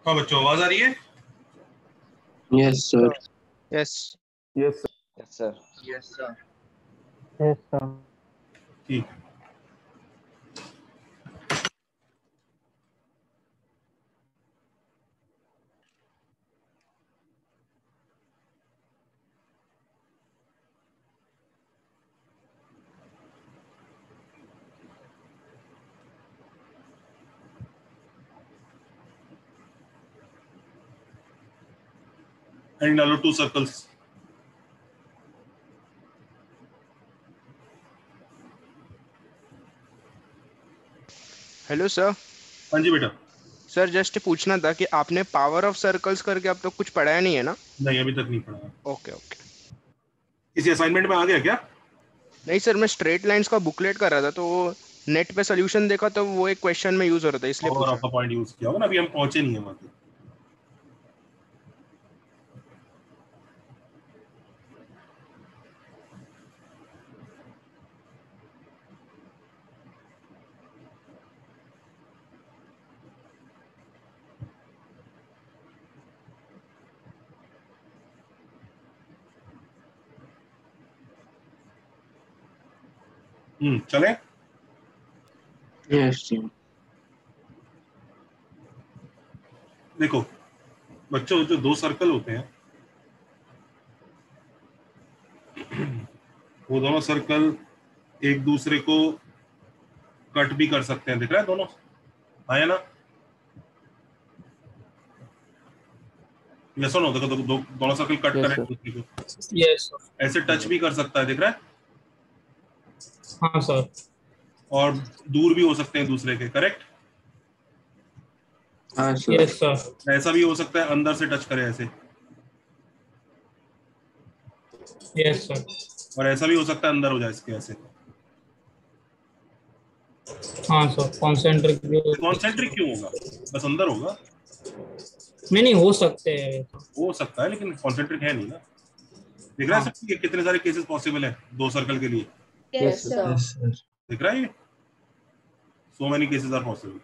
हाँ बच्चों, आवाज आ रही है? Yes sir. Yes yes sir. Yes sir. Yes sir. Yes sir. ठीक। एंड डालो 2 सर्कल्स। Hello sir. हाँ जी बेटा। सर जस्ट पूछना था कि आपने पावर ऑफ सर्कल्स करके अब तक कुछ पढ़ाया नहीं है ना? नहीं, अभी तक नहीं पढ़ा। Okay okay. किसी असाइनमेंट में आ गया क्या? नहीं सर, मैं स्ट्रेट लाइंस का बुकलेट कर रहा था तो वो नेट पे सोल्यूशन देखा तो वो एक क्वेश्चन में यूज हो रहा था, इसलिए और पूछा। आपका पॉइंट यूज किया होगा ना, अभी हम पहुंचे नहीं है वहां तक। चले। यस देखो बच्चों, जो 2 सर्कल होते हैं वो दोनों सर्कल एक दूसरे को कट भी कर सकते हैं। दिख रहा है दोनों? आया ना? यस और नो? देखो दोनों सर्कल कट Yes, करें sir. दूसरे को, यस ऐसे टच भी कर सकता है। दिख रहा है? हाँ सर। और दूर भी हो सकते हैं दूसरे के। करेक्ट? हाँ सर। Yes sir. ऐसा भी हो सकता है अंदर से टच करे ऐसे, यस सर। और ऐसा भी हो सकता है अंदर हो जाए इसके ऐसे। हाँ सर। कॉन्सेंट्रिक कॉन्सेंट्रिक क्यों होगा? बस अंदर होगा। नहीं हो सकते हैं। हो सकता है लेकिन कॉन्सेंट्रिक है नहीं ना। दिख रहा है हाँ। सब? ये कितने सारे केसेस पॉसिबल है 2 सर्कल के लिए। Yes, sir. दिख रहा है ये? So many cases are possible.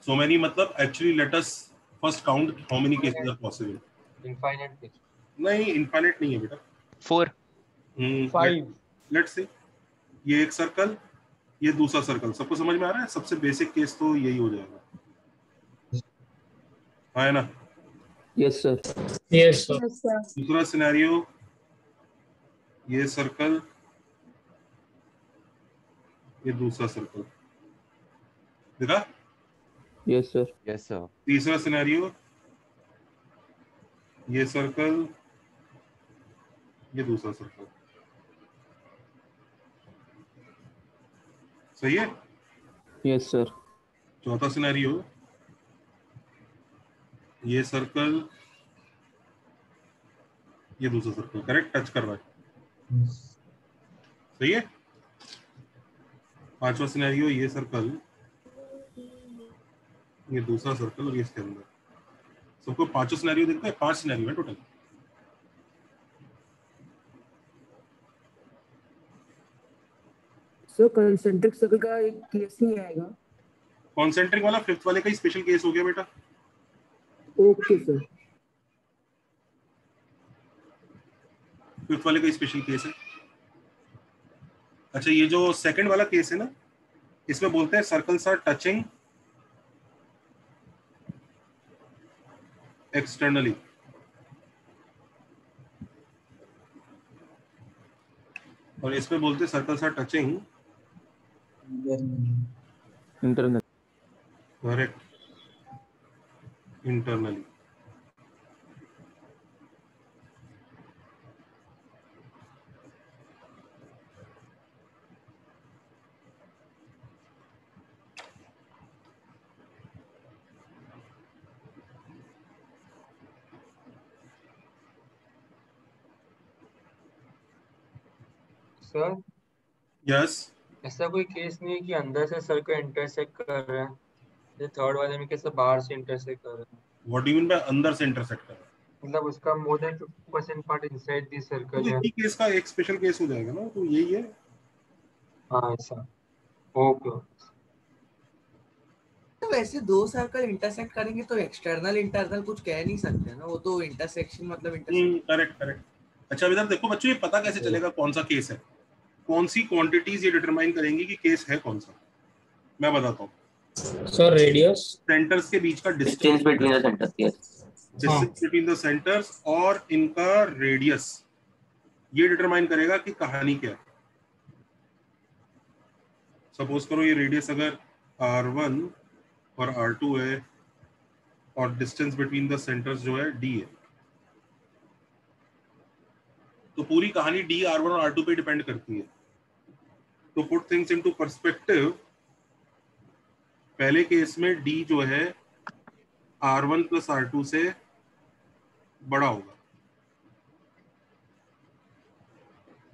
So many मतलब actually let us first count how many cases are possible. Infinite. नहीं, इनफाइनाइट नहीं है बेटा। 4। 5। लेट्स सी, ये एक सर्कल, ये दूसरा सर्कल। सबको समझ में आ रहा है? सबसे बेसिक केस तो यही हो जाएगा, है ना? Yes sir. Yes sir. Yes, sir. दूसरा सिनेरियो, ये सर्कल, ये दूसरा सर्कल। देखा? Yes sir. Yes sir. तीसरा सिनेरियो, ये सर्कल, ये दूसरा सर्कल। सही है? Yes sir. चौथा सिनेरियो, ये सर्कल, ये दूसरा सर्कल। करेक्ट? टच कर रहा है। सही है? पांचवा सिनेरियो, ये सर्कल, ये दूसरा सर्कल, और ये इसके अंदर। सबको पांचों सिनेरियो दिखते हैं? 5 सिनेरियो है टोटल। सर कंसेंट्रिक सर्कल का एक केस नहीं आएगा? कॉन्सेंट्रिक वाला 5th वाले का ही स्पेशल केस हो गया बेटा। Okay sir. 5th वाले का स्पेशल केस है। अच्छा, ये जो सेकंड वाला केस है ना, इसमें बोलते हैं सर्कल्स आर टचिंग एक्सटर्नली। और इसमें बोलते हैं circles are touching internal. Correct, internally. Sir yes. ऐसा कोई केस नहीं है कि अंदर से सर को इंटरसेक्ट कर रहा है, ये थर्ड वाले में कैसे बाहर से इंटरसेक्ट कर रहा है? What do you mean by अंदर से इंटरसेक्ट कर रहा है? मतलब उसका more than 50% part inside the तो सर्कल है। इसी केस का एक स्पेशल केस हो जाएगा ना, तो यही है। हाँ ऐसा। ओके। वैसे दो सर्कल इंटरसेक्ट करेंगे तो एक्सटर्नल इंटरनल कुछ कह नहीं सकते ना, वो तो इंटरसेक्शन मतलब इंटरसेक्शन। Correct correct. अच्छा इधर देखो बच्चों, ये पता कैसे चलेगा कौन सा केस है? कौन सी क्वांटिटीज ये डिटरमाइन करेंगी कि केस है कौन सा? मैं बताता हूँ सर रेडियस, सेंटर्स के बीच का distance between the centres, yes. Distance between the centres और इनका रेडियस, ये डिटरमाइन करेगा कि कहानी क्या है। सपोज करो ये रेडियस अगर r1 और r2 है और डिस्टेंस बिटवीन द सेंटर्स जो है d है, तो पूरी कहानी d r1 और r2 पे डिपेंड करती है। तो पुट थिंग्स इनटू पर्सपेक्टिव, पहले केस में d जो है r1 प्लस r2 से बड़ा होगा,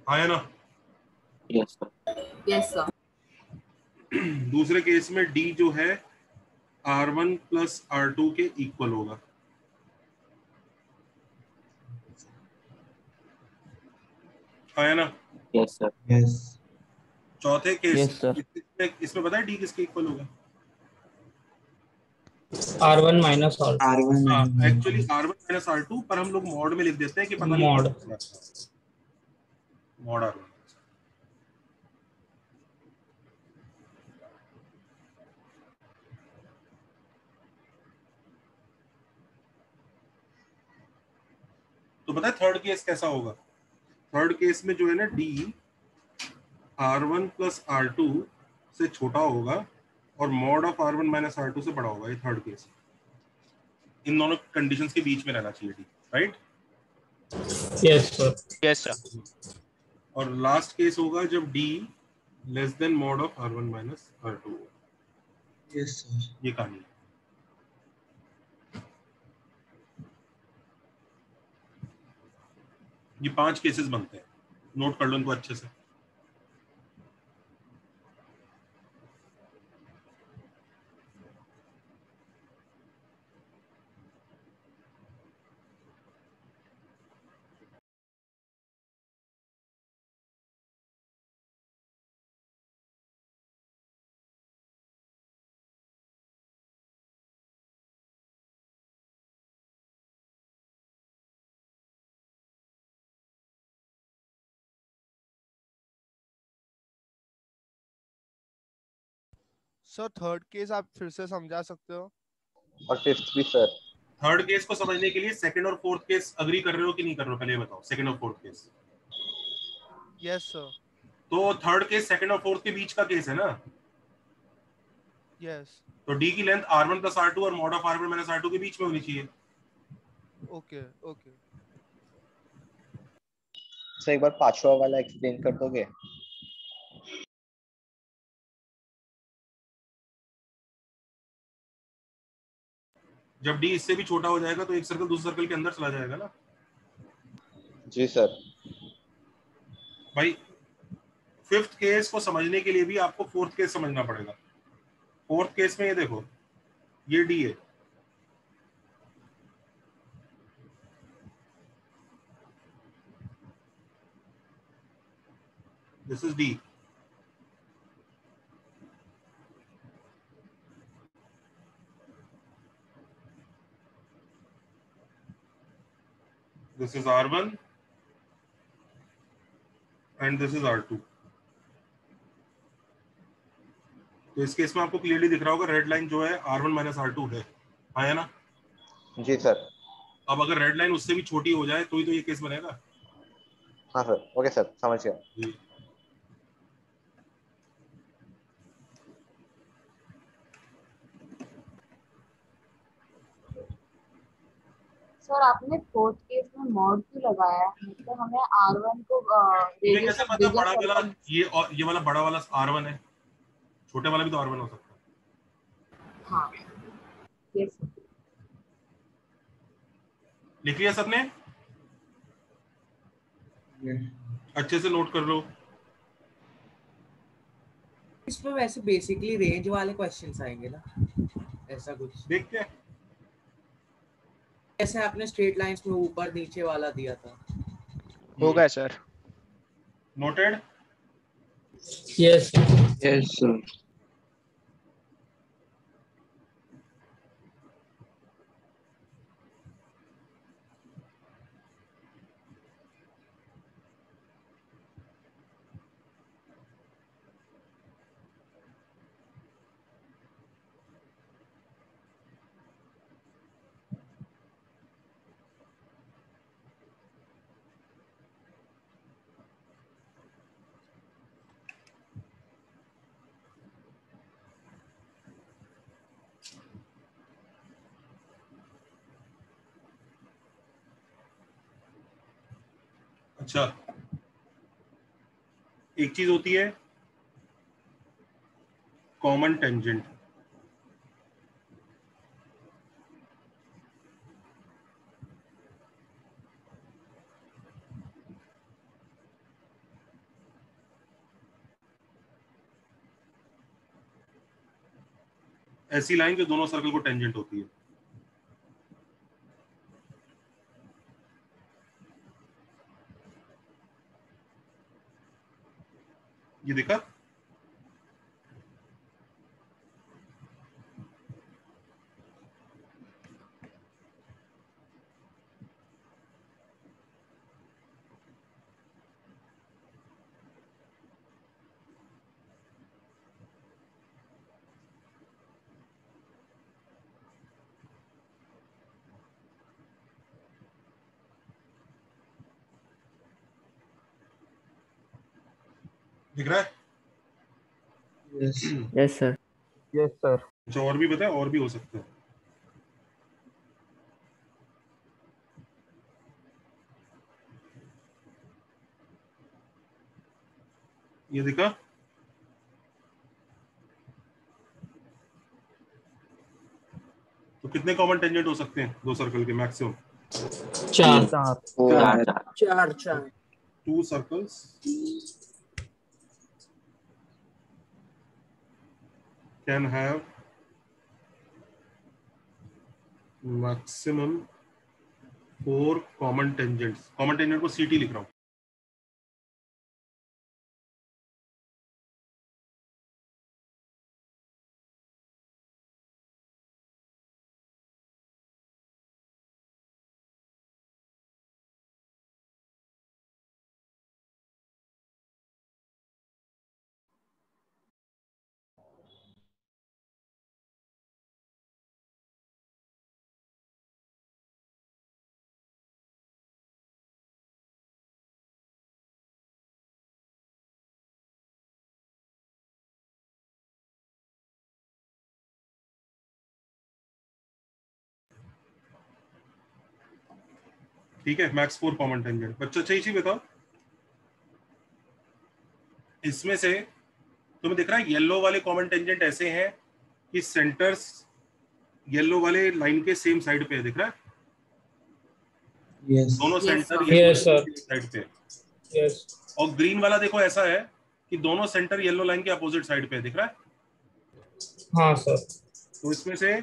हाँ ना? Yes sir. Yes sir. दूसरे केस में d जो है r1 प्लस r2 के इक्वल होगा, हाँ ना? Yes sir. यस। चौथे केस Yes, sir. इसमें पता है d किसके इक्वल होगा? R1 minus R2, R1 actually r1 minus r2, पर हम लोग मॉड में लिख देते हैं कि पता नहीं मॉड। Mod r1। तो पता है थर्ड केस कैसा होगा? थर्ड केस में जो है ना d r1 प्लस r2 से छोटा होगा और mod of r1 minus r2 से बड़ा होगा। ये थर्ड केस, इन दोनों कंडीशंस के बीच में रहना चाहिए d, right? Yes sir. Yes sir. और लास्ट केस होगा जब d less than mod of r1 minus r2। Yes sir. ये कहानी है। ये 5 केसेस बनते हैं, नोट कर लो इनको अच्छे से। सर थर्ड केस आप फिर से समझा सकते हो? और फिफ्थ भी सर। थर्ड केस को समझने के लिए सेकंड और फोर्थ केस अग्री कर रहे हो कि नहीं कर रहे हो, पहले ये बताओ। सेकंड और फोर्थ केस। Yes sir. तो थर्ड केस सेकंड और फोर्थ के बीच का केस है ना? यस। तो d की लेंथ r1 प्लस r2 और mod of r1 minus r2 के बीच में होनी चाहिए। Okay okay. सर एक बार पांचवा वाला एक्सप्लेन कर दोगे? जब d इससे भी छोटा हो जाएगा तो एक सर्कल दूसरे सर्कल के अंदर चला जाएगा ना? जी सर। भाई फिफ्थ केस को समझने के लिए भी आपको फोर्थ केस समझना पड़ेगा। फोर्थ केस में ये देखो, ये d है, this is d। This is R1 and this is R2। तो इस केस में आपको क्लियरली दिख रहा होगा रेड लाइन जो है R1 माइनस R2 है, हाँ ना? जी सर। अब अगर रेड लाइन उससे भी छोटी हो जाए तो ही तो ये केस बनेगा। हाँ सर, ओके सर, समझ गया। सर आपने फोर्थ केस में मॉड क्यों लगाया? मतलब हमें R1 को मुझे कैसे पता बड़ा वाला सर्कल। ये और ये वाला बड़ा वाला R1 है, छोटे वाला भी तो R1 हो सकता है। हाँ यस। लिख लिया सबने? अच्छे से नोट कर लो। इसमें वैसे बेसिकली रेंज वाले क्वेश्चंस आएंगे ना, ऐसा कुछ देखते हैं। ऐसे आपने स्ट्रेट लाइंस में ऊपर नीचे वाला दिया था। होगा sir. Noted? Yes yes sir. अच्छा, एक चीज होती है कॉमन टेंजेंट, ऐसी लाइन जो दोनों सर्कल को टेंजेंट होती है। ये देखा, दिख रहा है? Yes sir. Yes sir. अच्छा, और भी बताए, और भी हो सकता है। ये देखा, तो कितने कॉमन टेंजेंट हो सकते हैं दो सर्कल के maximum? 4 4 2 circles can have maximum 4 common tangents. Common tangent को CT लिख रहा हूँ। ठीक है, मैक्स 4 कॉमन टेंजेंट। बच्चा अच्छा, इसी बताओ, इसमें से तुम्हें दिख रहा है येलो वाले कॉमन टेंजेंट ऐसे हैं कि सेंटर्स येलो वाले लाइन के सेम साइड पे है, दिख रहा है? यस दोनों सेंटर यस सर साइड पे। यस और ग्रीन वाला देखो ऐसा है कि दोनों सेंटर येलो लाइन के अपोजिट साइड पे है, दिख रहा है? हाँ सर तो इसमें से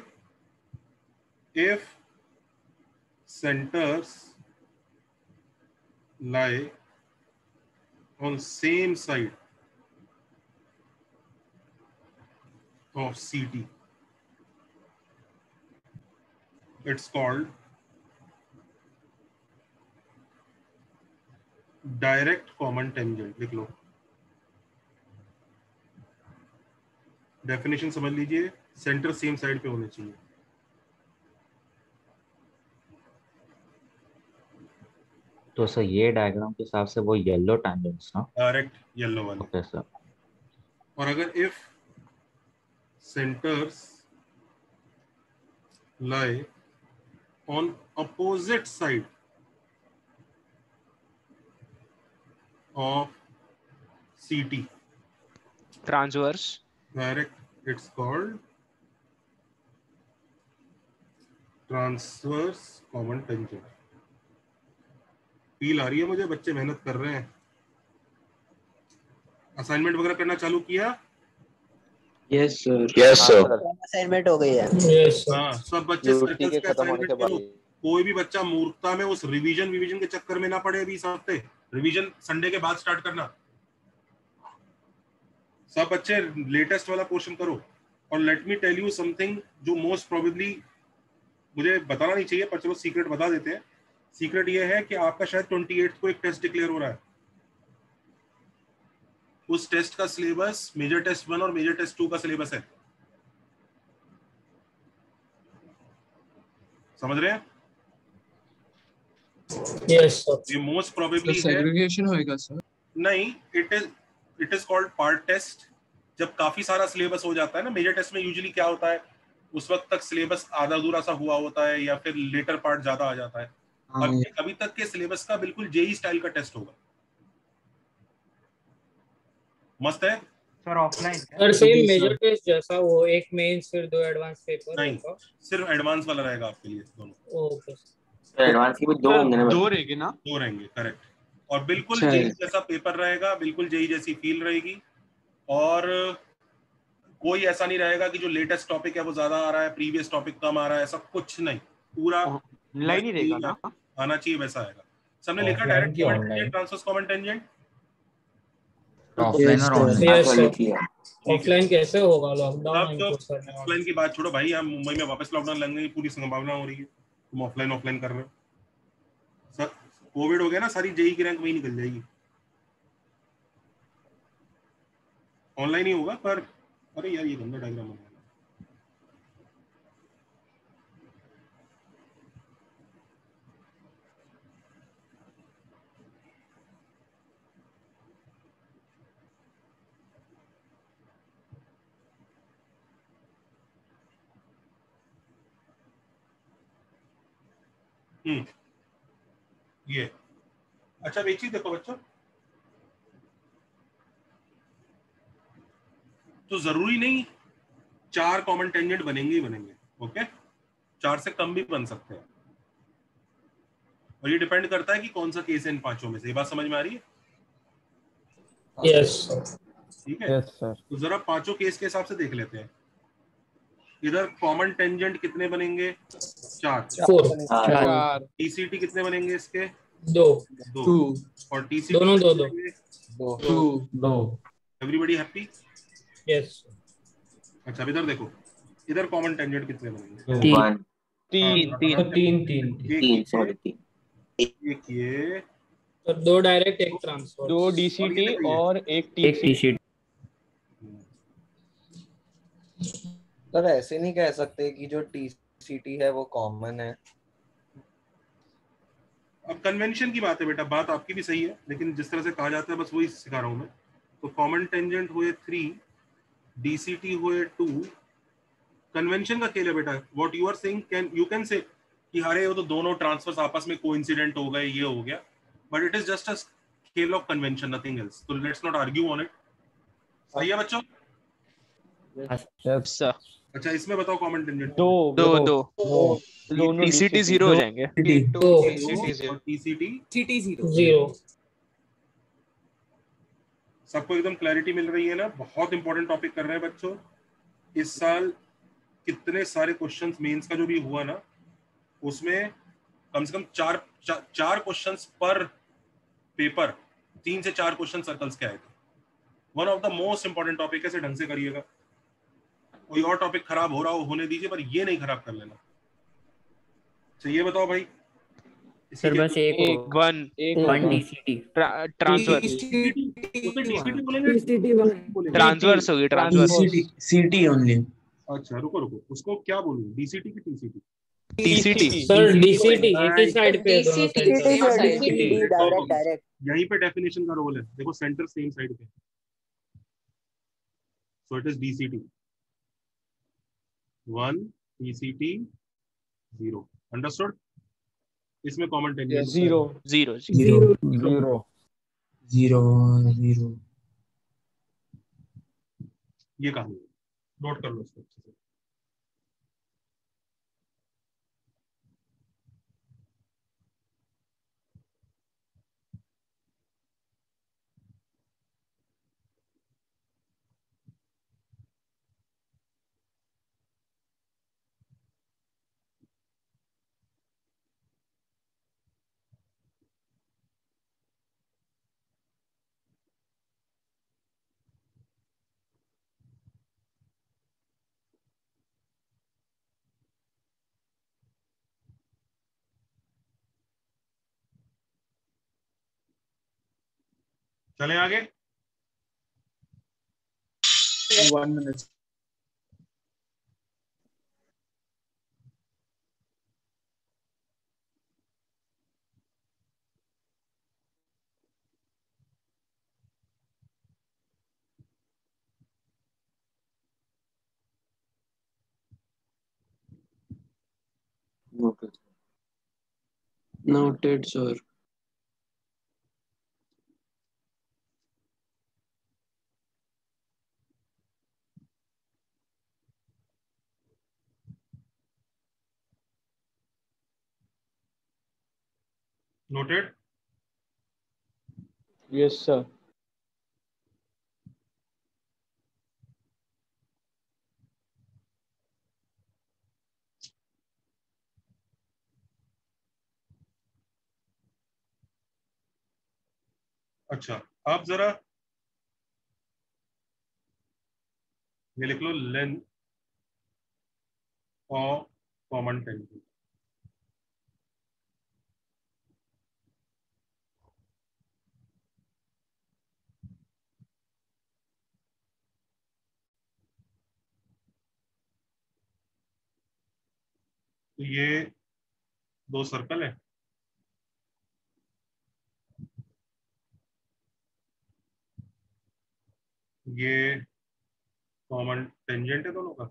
if centres lie on same side of CT, it's called direct common tangent। लिख लो, डेफिनेशन समझ लीजिए, सेंटर सेम साइड पे होने चाहिए। तो सर ये डायग्राम के हिसाब से वो येलो टैंजेंट्स ना? डायरेक्ट येलो वाले। Okay sir. और अगर if centres lie on opposite side of CT, transverse. direct, it's called transverse common tangent। फील आ रही है मुझे, बच्चे मेहनत कर रहे हैं। असाइनमेंट वगैरह करना चालू किया? Yes sir. Yes sir. Assignment हो गई है। यस सर हाँ, सब बच्चे यूटी सर्कल्स के के खत्म होने असाइनमेंट के बाद करो। कोई भी बच्चा मूर्खता में उस रिवीजन के चक्कर में ना पड़े अभी इस हफ्ते। रिवीजन संडे के बाद स्टार्ट करना। सब बच्चे लेटेस्ट वाला पोर्शन करो। और let me tell you something जो मोस्ट प्रोबेबली मुझे बताना नहीं चाहिए, पर चलो सीक्रेट बता देते हैं। सीक्रेट ये है कि आपका शायद 28 को एक टेस्ट डिक्लेयर हो रहा है। उस टेस्ट का सिलेबस मेजर टेस्ट 1 और मेजर टेस्ट 2 का सिलेबस है। समझ रहे हैं? Yes sir. ये मोस्ट प्रोबेबली है। सेग्रीगेशन होएगा सर? नहीं, it is called part test. जब काफी सारा सिलेबस हो जाता है ना, मेजर टेस्ट में यूजुअली क्या होता है, उस वक्त तक सिलेबस आधा अधूरा सा हुआ होता है या फिर लेटर पार्ट ज्यादा आ जाता है। अभी तक के सिलेबस का बिल्कुल जेई स्टाइल का टेस्ट होगा। मस्त है sir offline sir same major test जैसा, वो एक मेंस फिर 2 एडवांस पेपर नहीं, ऐसा? सिर्फ एडवांस वाला रहेगा आपके लिए दोनों। ओके एडवांस की भी 2 होंगे ना? 2 रहेंगे ना? 2 रहेंगे, करेक्ट। और बिल्कुल अच्छा। जेई जैसा पेपर रहेगा, बिल्कुल जेई जैसी फील रहेगी। और कोई ऐसा नहीं रहेगा कि जो लेटेस्ट टॉपिक है वो ज्यादा आ रहा है, प्रीवियस टॉपिक कम आ रहा है, ऐसा कुछ नहीं। पूरा ऑनलाइन ही रहेगा ना? आना चाहिए वैसा आएगा। सबने लिखा direct comment tangent, transverse comment tangent? Offline और ऑनलाइन? Yes sir. ऑफलाइन कैसे होगा? लॉकडाउन तो ऑफलाइन की बात छोड़ो भाई, हम मुंबई में वापस लॉकडाउन लगने की पूरी संभावना हो रही है, तुम ऑफलाइन कर रहे हो। सर कोविड हो गया ना, सारी जेई की रैंक वही निकल जाएगी। ऑनलाइन ही होगा, पर अरे यार ये गंदा डायग्राम है। ये अच्छा, अब एक चीज देखो बच्चों, तो जरूरी नहीं 4 कॉमन टेंजेंट बनेंगे ही बनेंगे, ओके? 4 से कम भी बन सकते हैं, और ये डिपेंड करता है कि कौन सा केस है इन 5 में से। ये बात समझ में आ रही है? यस ठीक है। Yes sir. तो जरा 5 केस के हिसाब से देख लेते हैं। इधर कॉमन टेंजेंट कितने बनेंगे? 4। 4। टीसीटी कितने बनेंगे इसके? 2। और टीसीटी दोनों 2। Everybody happy? यस। अच्छा, अब इधर देखो, इधर कॉमन टेंजेंट कितने बनेंगे? 3। एक ये, तो 2 डायरेक्ट, 1 ट्रांसफर। 2 डीसीटी और 1 टीसीटी। सर ऐसे नहीं कह सकते कि जो टीसीटी है वो कॉमन है। अब कन्वेंशन की बात है बेटा, बात आपकी भी सही है, लेकिन जिस तरह से कहा जाता है बस वही सिखा रहा हूं मैं। तो कॉमन टेंजेंट हुए 3, डीसीटी हुए 2। कन्वेंशन का खेल है बेटा। What you are saying, you can say कि अरे वो तो दोनों ट्रांसफर्स आपस में कोइंसिडेंट हो गए, ये हो गया, but it is just a खेल ऑफ कन्वेंशन, नथिंग एल्स। तो let's not argue on it. सही है बच्चों? अच्छा, इसमें बताओ कॉमन टेंजेंट। 2 टीसीटी 0 हो जाएंगे। टीसीटी 0। सबको एकदम क्लैरिटी मिल रही है ना? बहुत इंपॉर्टेंट टॉपिक कर रहे हैं बच्चों। इस साल कितने सारे क्वेश्चंस मेंस का जो भी हुआ ना, उसमें कम से कम 4 क्वेश्चंस पर पेपर, 3 से 4 क्वेश्चन सर्कल्स के आए थे। One of the most important topic है, इसे ढंग से करिएगा। कोई और टॉपिक खराब हो रहा हो होने दीजिए, पर ये नहीं खराब कर लेना। तो ये बताओ भाई, सर बस एक टीसीटी ट्रांसवर्स होगी, ट्रांसवर्स सीटी ओनली। अच्छा रुको, उसको क्या बोलूं, डीसीटी की टीसीटी? टीसीटी सर डीसीटी एक ही साइड पे है दोनों DCT डायरेक्ट। यहीं पे डेफिनेशन का रोल है, देखो सेंटर सेम साइड पे, so it is DCT 1, TCT 0। Understood? इसमें कॉमन टेंजेंट 0। ये कहानी है, नोट कर लो इसको अच्छे से। चलें आगे। 1 minute. Noted, sir. Noted. Yes, sir. अच्छा, आप जरा ये लिख लो, लेंथ ऑफ कॉमन टेंजेंट। तो ये दो सर्कल है, ये कॉमन टेंजेंट है दोनों का।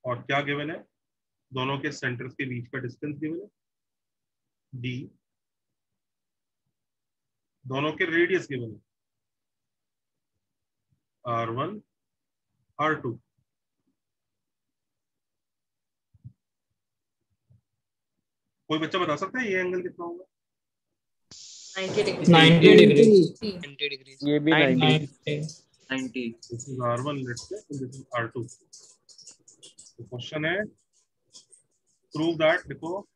और क्या गिवन है, दोनों के सेंटर्स के बीच का डिस्टेंस गिवन है डी, दोनों के रेडियस गिवन है r1 r2। कोई बच्चा बता सकता है ये एंगल कितना होगा? 90 डिग्री। ये भी 90। 90। This is r1, let's say, this is r2। तो क्वेश्चन है प्रूव दैट, देखो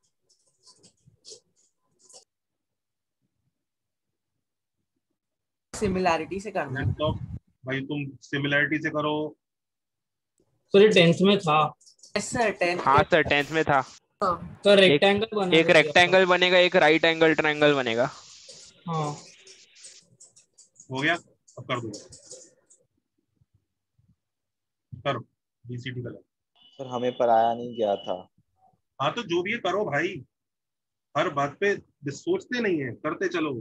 सिमिलैरिटी से करना है। तो भाई तुम सिमिलैरिटी से करो। सर 10th में था। Yes sir 10th। हाँ सर 10th में था। तो रेक्टेंगल बना, एक रेक्टेंगल बनेगा, एक राइट एंगल ट्रायंगल बनेगा। हाँ हो गया, अब कर दो, करो बीसीडी का। सर हमें पढ़ाया नहीं गया था। हाँ तो जो भी है करो भाई, हर बात पे सोचते नहीं है, करते चलो।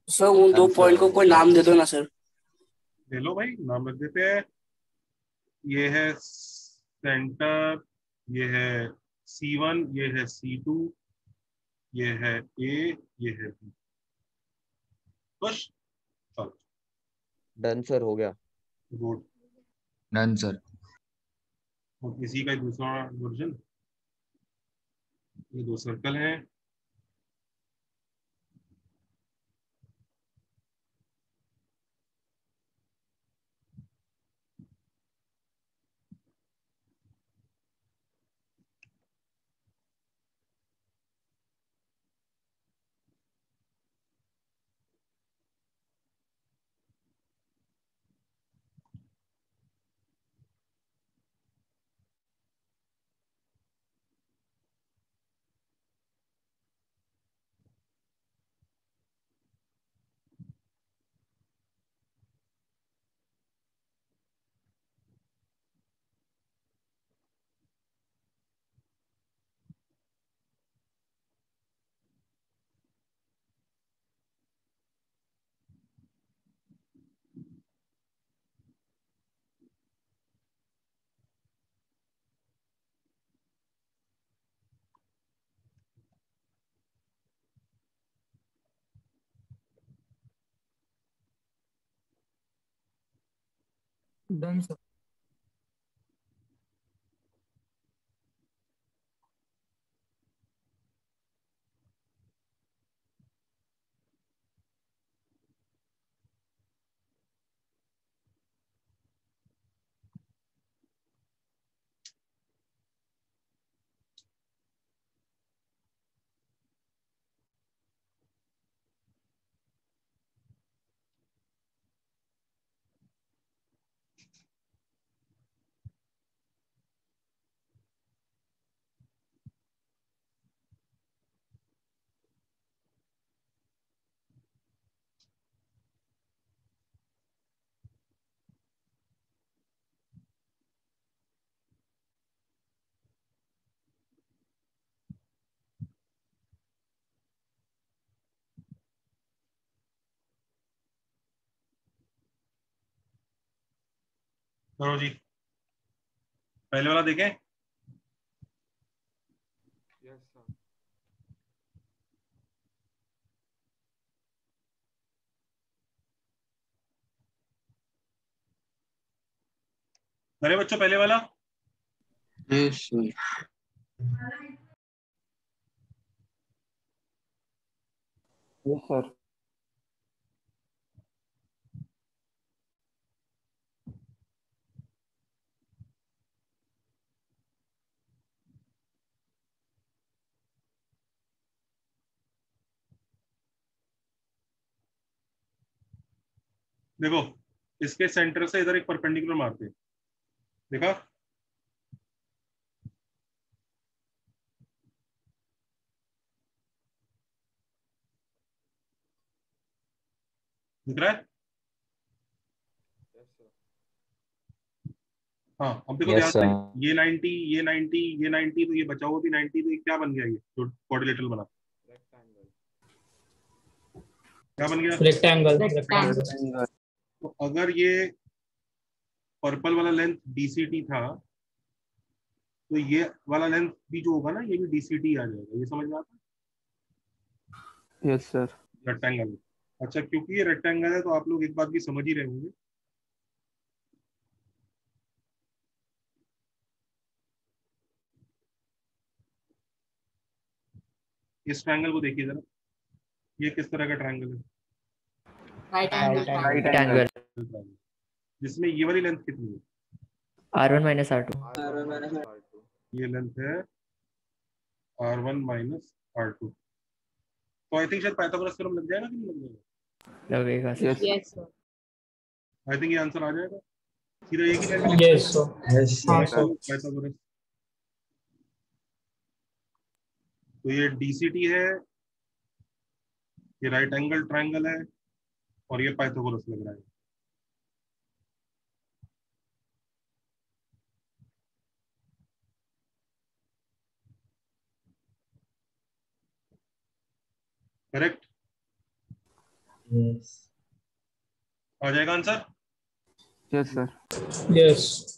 सर उन दो पॉइंट को कोई नाम दे दो ना सर। ले लो भाई, नाम रख देते हैं। ये है सेंटर, ये है C1, ये है C2, ये है A, ये है B। बस चलो, डन सर, हो गया। गुड। Done sir. और इसी का दूसरा वर्जन, ये दो सर्कल हैं, डन सर। करो जी, पहले वाला देखें। Yes sir. अरे बच्चों पहले वाला। Yes sir. Yes sir. देखो इसके सेंटर से इधर एक परपेंडिकुलर मारते हैं, देखा? दिख रहा है? हाँ अब देखो ध्यान यस से, सर। ये 90 ये 90 ये 90, तो ये बचा हुआ भी 90, तो ये क्या बन गया, ये जो क्वाड्रिलेटरल बना क्या बन गया? रेक्टेंगल। तो अगर ये पर्पल वाला लेंथ डीसीटी था, तो ये वाला लेंथ भी जो होगा ना, ये भी डीसीटी आ जाएगा। ये समझ में आता है? Yes sir. रेक्टेंगल। अच्छा, क्योंकि ये रेक्टेंगल है तो आप लोग एक बात भी समझ ही रहे होंगे, इस ट्रायंगल को देखिए जरा, ये किस तरह का ट्रायंगल है? Right angle. जिसमें ये वाली लेंथ कितनी है? R1 minus R2। ये लेंथ है R1 माइनस R2। तो आई थिंक शायद पाइथागोरस थ्योरम लग जाएगा कि नहीं लग जाएगा? लगेगा sir. Yes sir. I think ये आंसर आ जाएगा सीधा, एक ही लाइन में यस सर। हाँ सर। पाइथागोरस। तो ये डीसीटी है, ये राइट एंगल ट्रायंगल है, और ये पाइथागोरस लग रहा है। करेक्ट? यस। आ जाएगा आंसर? Yes sir. यस।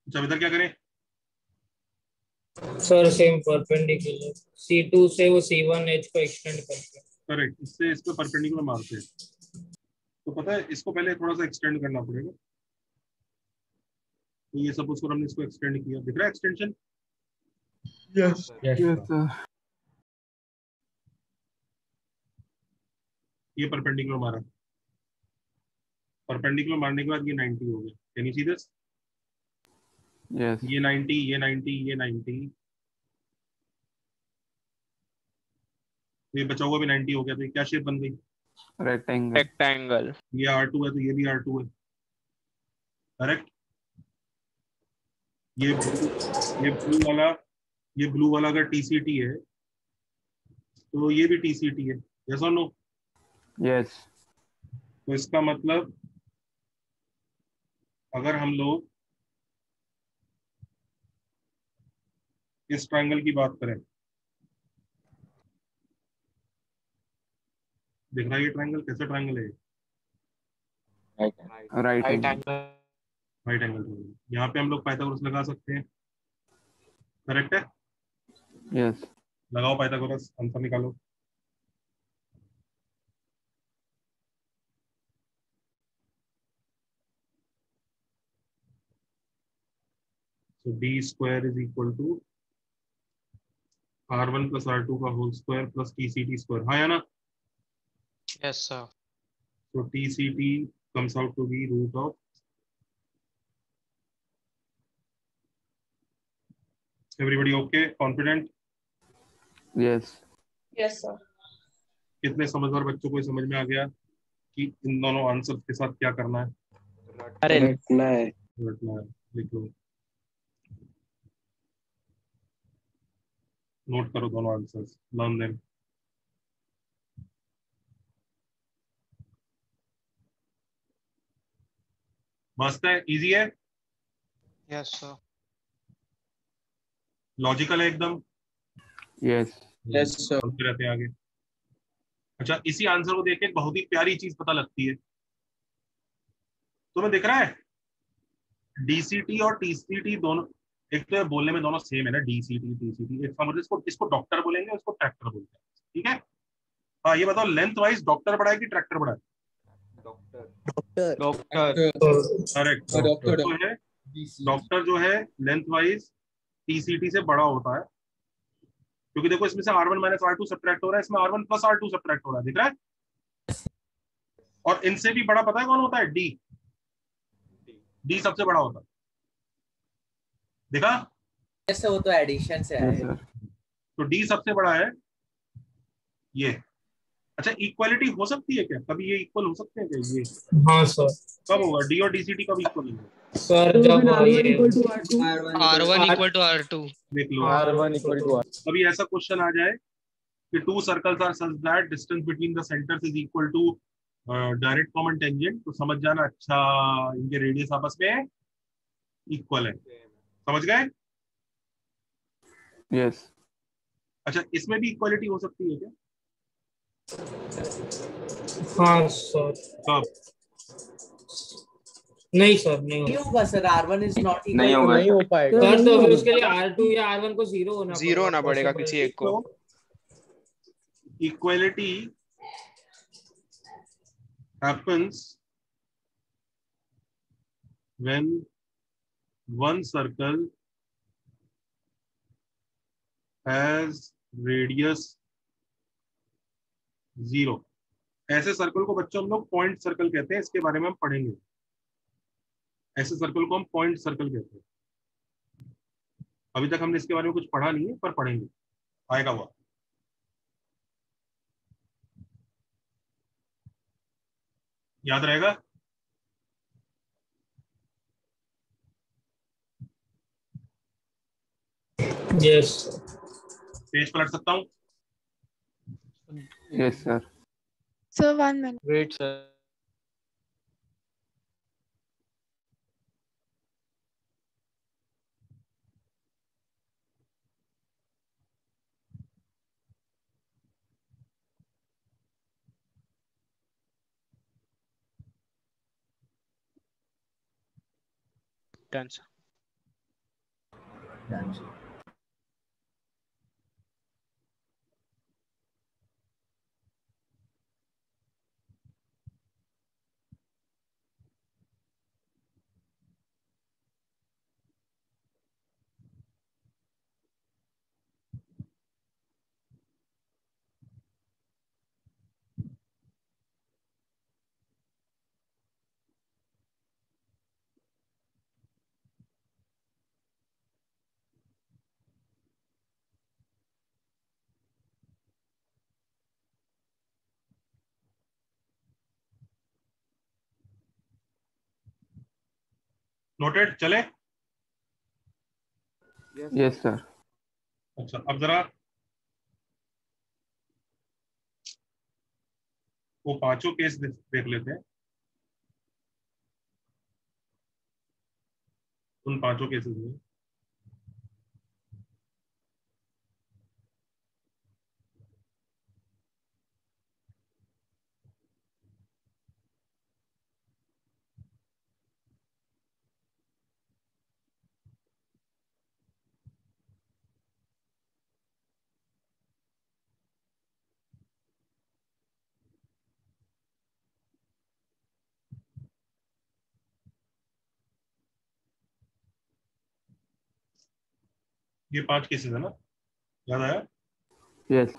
अच्छा इधर क्या करें? सर सेम परपेंडिकुलर C2 से वो C1 एज को एक्सटेंड करके। करेक्ट, इससे इस पे परपेंडिकुलर मारते हैं। तो पता है इसको पहले थोड़ा सा एक्सटेंड करना पड़ेगा। तो ये सपोज कर हमने इसको एक्सटेंड किया, दिख रहा है एक्सटेंशन? Yes sir. ये परपेंडिकुलर मारा, परपेंडिकुलर मारने के बाद ये 90 हो गया। Can you see this? Yes. ये 90 ये 90 ये 90, तो ये बचा हुआ भी 90 हो गया। तो ये क्या शेप बन गई? रेक्टेंगल। ये R2 है तो ये भी R2 है। करेक्ट? ये ब्लू वाला अगर TCT है तो ये भी TCT है। यस और नो? यस। तो इसका मतलब अगर हम लोग इस ट्रायंगल की बात करें, देख रहा है ये ट्रायंगल कैसा ट्रायंगल है? Right angle. Right angle triangle. यहाँ पे हम लोग पाइथागोरस लगा सकते हैं। करेक्ट है? यस। लगाओ पाइथागोरस, आंसर निकालो। So d square is equal to R1 plus R2 का whole square plus TCT square, हाँ या ना? Yes, sir. So TCT comes out to be root of everybody okay, confident? Yes. Yes, sir. कितने समझदार बच्चों को ये समझ में आ गया कि इन दोनों आंसर के साथ क्या करना है? रटना है। रटना है, लिख लो, नोट करो दोनों आंसर्स, लर्न देम। मस्त है, इजी है, Yes, sir. लॉजिकल है एकदम। Yes. Yes, sir. चलते रहते हैं आगे। अच्छा, इसी आंसर को देख के एक बहुत ही प्यारी चीज पता लगती है, तुम्हें दिख रहा है DCT और TCT दोनों, एक तो बोलने में दोनों सेम है ना, DCT TCT, एक समझ, इसको डॉक्टर बोलेंगे, इसको ट्रैक्टर बोलते हैं, ठीक है? हाँ, ये बताओ लेंथ वाइज डॉक्टर बड़ा है कि ट्रैक्टर बड़ा है? Doctor. करेक्ट, डॉक्टर जो है, डॉक्टर जो है लेंथ वाइज TCT से बड़ा होता है, क्योंकि देखो इसमें से R1 माइनस R2 सब्ट्रैक्ट हो रहा है, इसमें R1 प्लस R2 सब्ट्रैक्ट हो रहा है, दिख रहा है? और इनसे भी बड़ा पता है कौन होता है? डी सबसे बड़ा होता है, देखा? ऐसे वो तो एडिशन से है, तो डी सबसे बड़ा है ये। अच्छा, इक्वालिटी हो सकती है क्या कभी? ये इक्वल हो सकते हैं क्या ये? हाँ सर। कब होगा डी और DCT कब इक्वल होंगे? सर जब ये R1 equal to R2. देख लो, R1 equal to R. कभी ऐसा क्वेश्चन आ जाए कि two circles are such that distance between the centres is equal to direct common tangent, तो समझ जाना अच्छा इनके रेडियस आपस में इक्वल है, समझ गए? Yes. अच्छा, इसमें भी इक्वालिटी हो सकती है क्या? हाँ सर। कब? नहीं सर, नहीं होगा sir, R1 is not equal, नहीं होगा, नहीं हो पाएगा। सर। तो फिर उसके लिए R2 या R1 को जीरो होना पड़ेगा किसी एक को। Equality happens when one circle has radius 0। ऐसे सर्कल को बच्चों हम लोग पॉइंट सर्कल कहते हैं, इसके बारे में हम पढ़ेंगे। ऐसे सर्कल को हम पॉइंट सर्कल कहते हैं। अभी तक हमने इसके बारे में कुछ पढ़ा नहीं है, पर पढ़ेंगे, आएगा वो। याद रहेगा? यस। पेज पलट सकता हूँ? Yes, sir. Sir, 1 minute. Wait, sir. Done, sir. Noted, चले? Yes, sir. अच्छा, अब जरा वो पांचों केस देख लेते हैं, उन पांचों केसेस में ये 5 केसेस है ना, याद आया? यस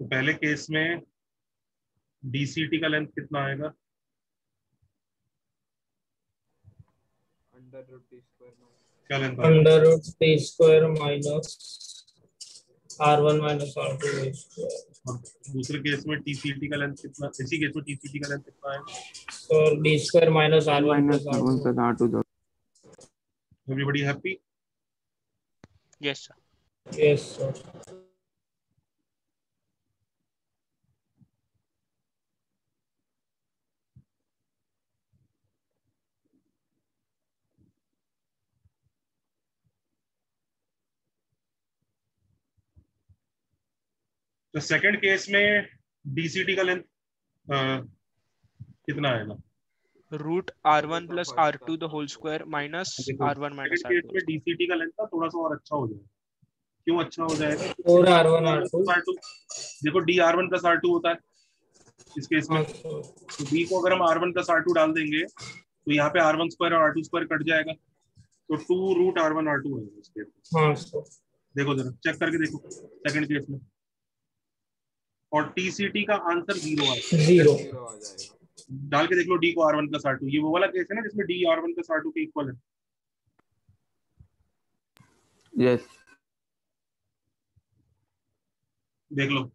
तो पहले केस में डीसीटी का लेंथ कितना आएगा? क्या लेंथ आएगा? Under root T square minus R1 minus R2 और दूसरे केस में टीसीटी का लेंथ कितना? इसी केस में टीसीटी का लेंथ कितना आएगा? और डी स्क्वायर माइनस R1 माइनस plus R1 R2। Plus R2। Everybody happy? Yes sir. Yes sir. तो सेकंड केस में डीसीटी का लेंथ कितना आएगा? Root R1 plus R2 the whole square minus R1 minus second case R2। में DCT का length ना थोड़ा सा और अच्छा हो जाएगा। क्यों अच्छा हो जाएगा? और R1 R2 देखो डी R1 प्लस R2 होता है इस केस में, तो डी को अगर हम R1 प्लस R2 डाल देंगे तो यहाँ पे R1 स्क्वायर और R2 स्क्वायर कट जाएगा, तो 2 रूट R1 R2 है इस केस में। हाँ सर। देखो जरा चेक करके देखो सेकंड केस में, और टीसीटी का आंसर 0 0 डाल के देख लो डी को R1 प्लस R2। ये वो वाला केस है ना जिसमें डी R1 प्लस R2 के इक्वल है। यस देख लो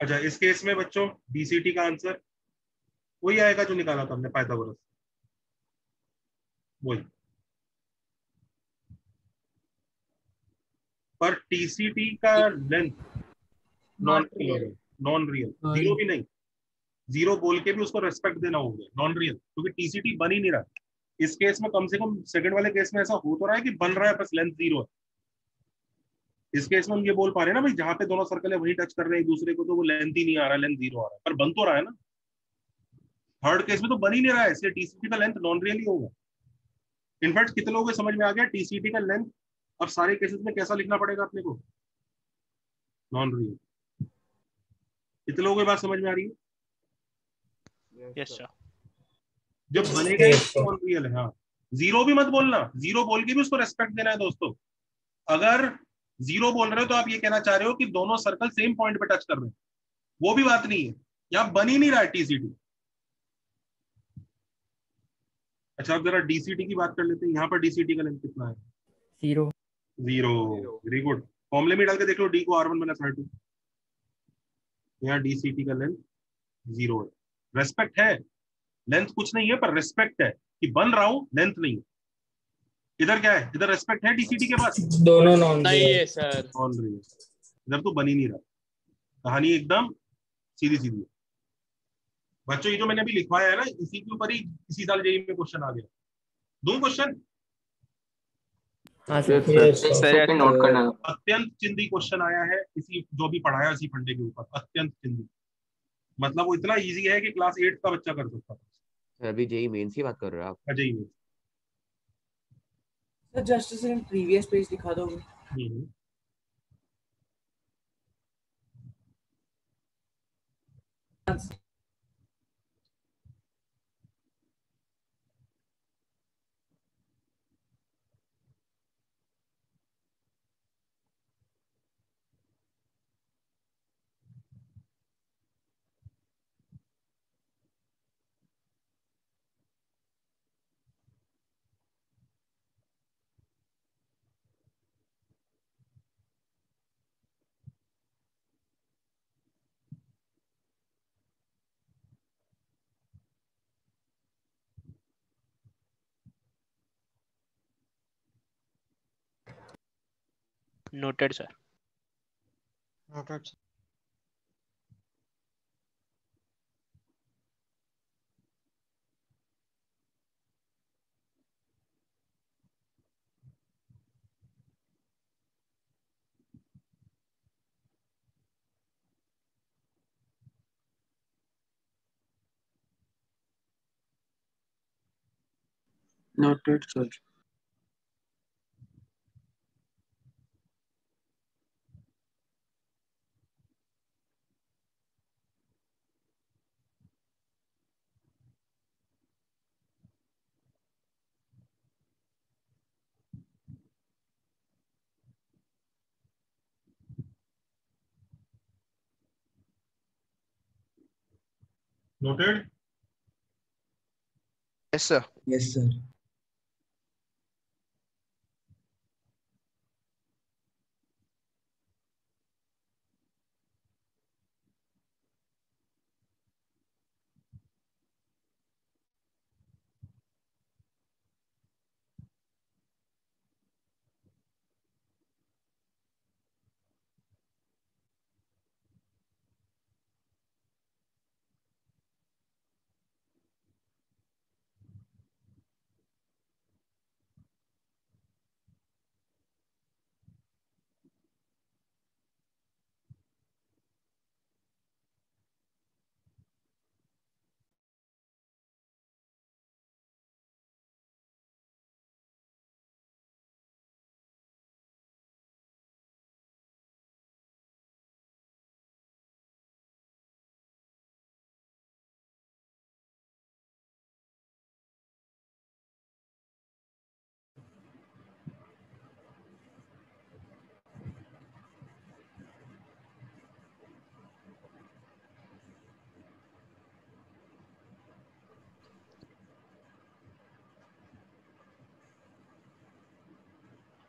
अच्छा इस केस में बच्चों डीसीटी का आंसर वही आएगा जो निकाला था हमने पाइथागोरस, वही। पर टीसीटी का लेंथ नॉन रियल, जीरो भी नहीं, जीरो बोल के भी उसको रेस्पेक्ट देना होगा, नॉन रियल, क्योंकि टीसीटी बन ही नहीं रहा। इस केस में कम से कम सेकंड वाले केस में ऐसा हो तो रहा है कि बन रहा है बस लेंथ 0 है। इस केस में हम ये बोल पा रहे हैं ना भाई जहां पे दोनों सर्कल है वही टच कर रहे हैं एक दूसरे को, तो वो लेंथ ही नहीं आ रहा, लेंथ 0 आ रहा है, पर बन तो रहा है ना। थर्ड केस में तो बन ही नहीं रहा है, इसलिए टीसीटी का लेंथ नॉन रियल ही होगा। इनफैक्ट कितने लोगों को समझ में आ गया टीसीटी का लेंथ अब सारे केसेस में कैसा लिखना पड़ेगा अपने को? Non real. कितने लोगों को बात समझ में आ रही है? Yes sir. जब बनेगा नॉन रियल है, हाँ। 0 भी मत बोलना, 0 बोल के भी उसको रेस्पेक्ट देना है दोस्तों। अगर 0 बोल रहे हो तो आप ये कहना चाह रहे हो कि दोनों सर्कल सेम पॉइंट पे टच कर रहे हैं, वो भी बात नहीं है, यहां बन ही नहीं रहा है टीसीटी। अच्छा अब जरा डीसीटी की बात कर लेते हैं। यहाँ पर डीसीटी का लेंथ कितना है? 0 वेरी गुड। फॉर्मूले में डाल के देख लो डी को R1 माइनस R2। यहाँ डीसीटी का लेंथ 0 है। रेस्पेक्ट है, लेंथ कुछ नहीं है पर रेस्पेक्ट है कि बन रहा हूं, लेंथ नहीं है। इधर क्या है? इधर रेस्पेक्ट है डीसीटी के पास? दोनों नॉन नहीं है सर। Non real. इधर तो बन ही नहीं रहा। कहानी एकदम सीधी सीधी है बच्चों। ये जो मैंने अभी लिखवाया है ना, इसी के ऊपर ही इसी साल जेईई में क्वेश्चन आ गया। दो क्वेश्चन नोट करना। अत्यंत चिंदी क्वेश्चन आया है इसी जो भी पढ़ाया इसी फंडे के ऊपर, अत्यंत चिंदी। मतलब वो इतना इजी है कि क्लास 8 का बच्चा कर सकता था। अभी जेईई मेंस की बात कर रहे हो आप? JEE Mains sir just second previous page दिखा दोगे? Noted, sir. Noted. Noted, sir. Noted? Yes, sir. Yes, sir.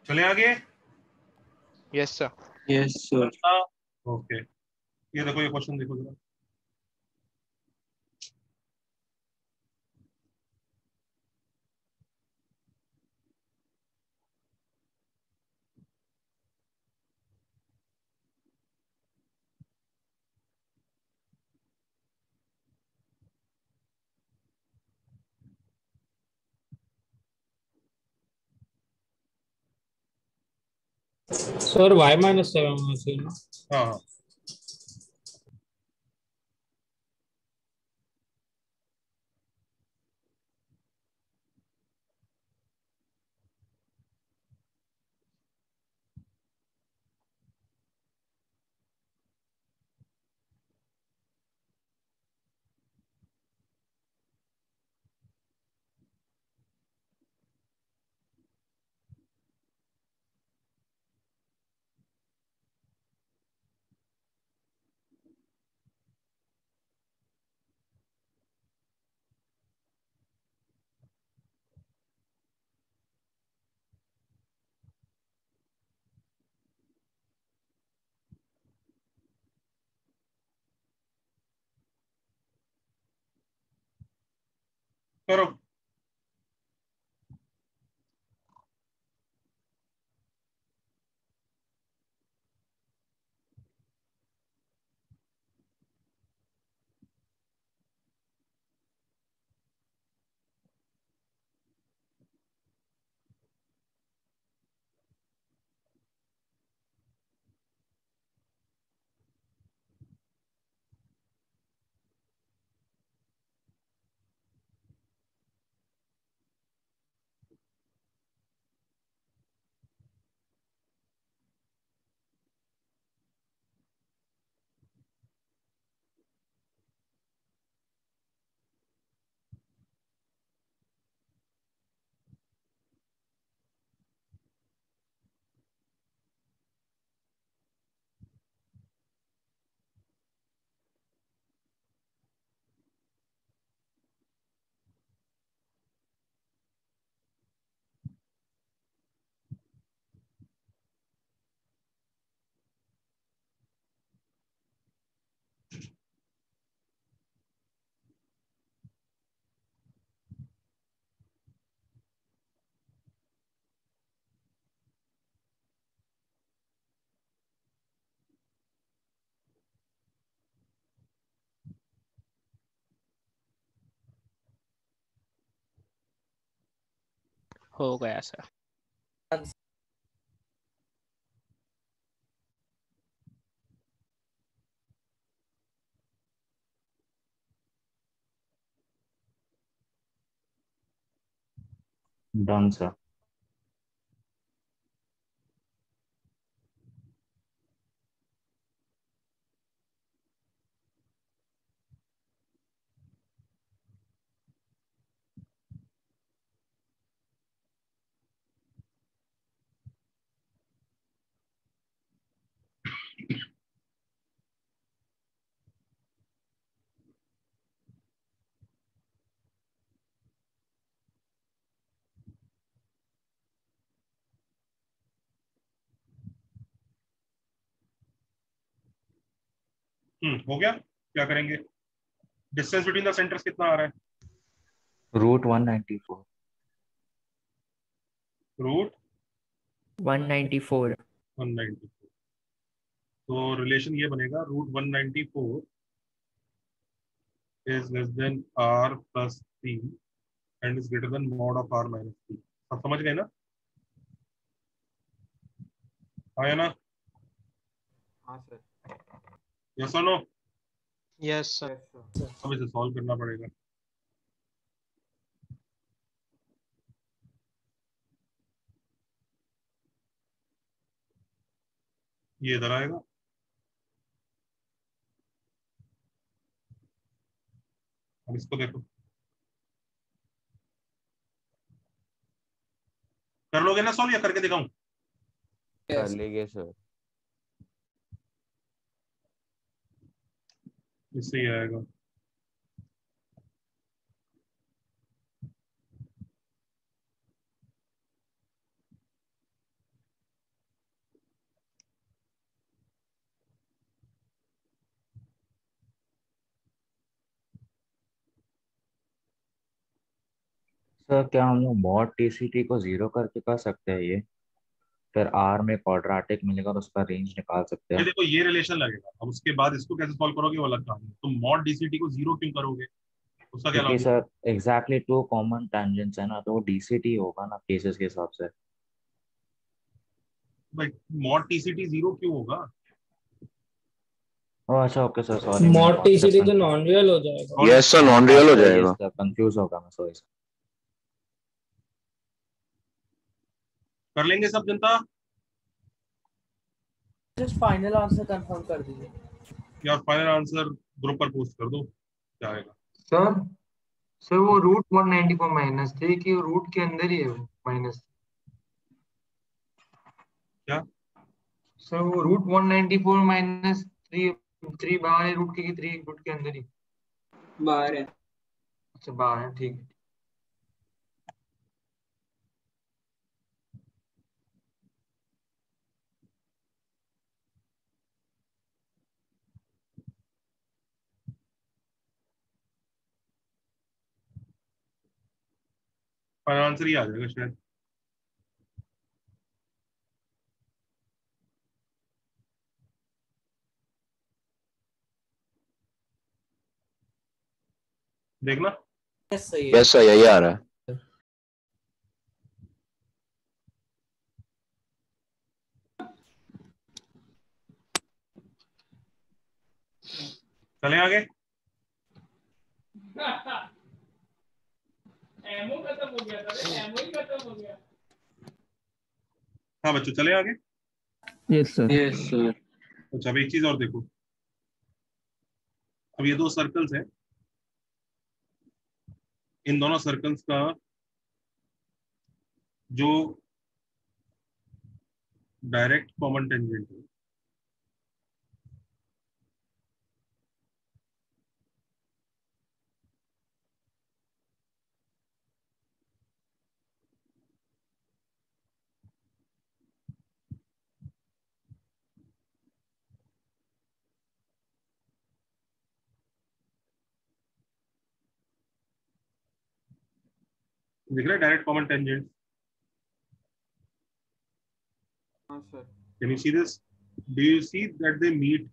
चले आगे? Yes, sir. Yes, sir. Okay, ये देखो, ये क्वेश्चन देखो जरा। सर y-7 में से ना? हाँ हाँ, करो। हो गया सर। Done sir. हो गया। क्या करेंगे? डिस्टेंस बिटवीन द सेंटर्स कितना आ रहा है? रूट 194। रूट 194। 194। तो रिलेशन ये बनेगा, root 194 is less than r plus 3 and is greater than mod of r minus 3। आप समझ गए ना? आया ना? हाँ सर। यस और नो? Yes sir. अब इसे सॉल्व करना पड़ेगा। ये इधर आएगा, अब इसको देखो, कर लोगे ना सॉल्व या करके दिखाऊं? कर लेंगे सर। इससे ही आएगा। सर क्या हम लोग मॉड टीसीटी को 0 करके कर सकते हैं ये? फिर आर में क्वाड्रेटिक मिलेगा तो उसका रेंज निकाल सकते ये हैं। देखो, ये रिलेशन लगेगा। अब उसके बाद इसको कैसे सॉल्व करोगे वो अलग कहानी है। तुम मॉड डीसीटी को 0 क्यों करोगे? उसका क्या क्योंकि logic? Sir exactly 2 common tangents है ना, तो वो डीसीटी होगा ना केसेस के हिसाब से। भाई मॉड टीसीटी 0 क्यों होगा? ओह अच्छा, okay sir, sorry. Mod TCT तो नॉन रियल हो जाएगा। यस सर, नॉन रियल हो जाएगा। कंफ्यूज होगा मैं, सॉरी सर। कर लेंगे सब जनता? जस्ट फाइनल आंसर कंफर्म कर दीजिए। या फाइनल आंसर ग्रुप पर पोस्ट कर दो, क्या आएगा? सर सर वो रूट 194 माइनस थे कि रूट के अंदर ही है वो माइनस? क्या सर वो रूट 194 माइनस 3 बाहर है रूट के, 3 रूट के अंदर ही बाहर है। अच्छा बाहर है, ठीक है। फाइनल आंसर ही आ जाएगा शायद। देखना। यस सही है। यस सर, यही आ रहा है। चले आगे। एमओ खत्म हो गया था, एमओ ही खत्म हो गया। हाँ बच्चों, चले आगे। Yes sir. Yes sir. अच्छा, अब एक चीज और देखो। अब ये दो सर्कल्स हैं, इन दोनों सर्कल्स का जो डायरेक्ट कॉमन टेंजेंट है दिख रहा है, डायरेक्ट कॉमन टेंजेंट। हाँ sir. Can you see this? Do you see that they meet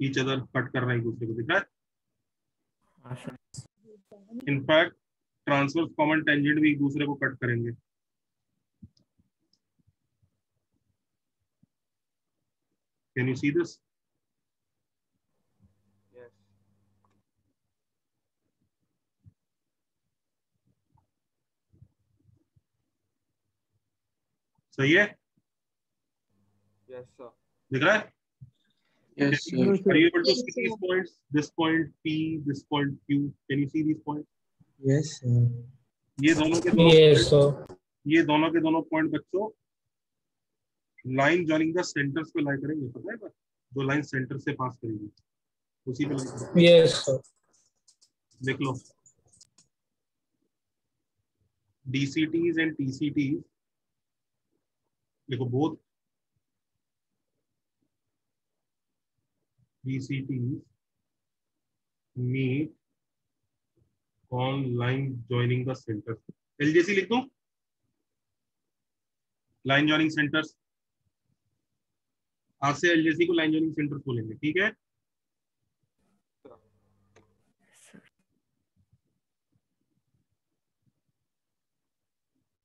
each other? Cut कर रहे हैं एक दूसरे को, दिख रहा है? हाँ sir. In fact transverse common tangent भी एक दूसरे को कट करेंगे। Can you see this? Yes. सही है? Yes, sir. दिख रहा है? Yes, sir. Are you able to see these points? This point P, this point Q. Can you see these points? Yes, sir. ये दोनों के दोनों Yes, sir. ये दोनों के दोनों पॉइंट बच्चों लाइन जॉइनिंग द सेंटर्स पे लाई करेंगे, पता है ना? जो लाइन सेंटर से पास करेगी उसी पे लाई करेंगे। Yes, sir. देख लो, DCTs and TCTs, देखो both DCTs meet on line joining the centers. LJC लिख दूं? Line joining centres. आज से LJC को लाइन जॉइनिंग सेंटर्स बोलेंगे, ठीक है?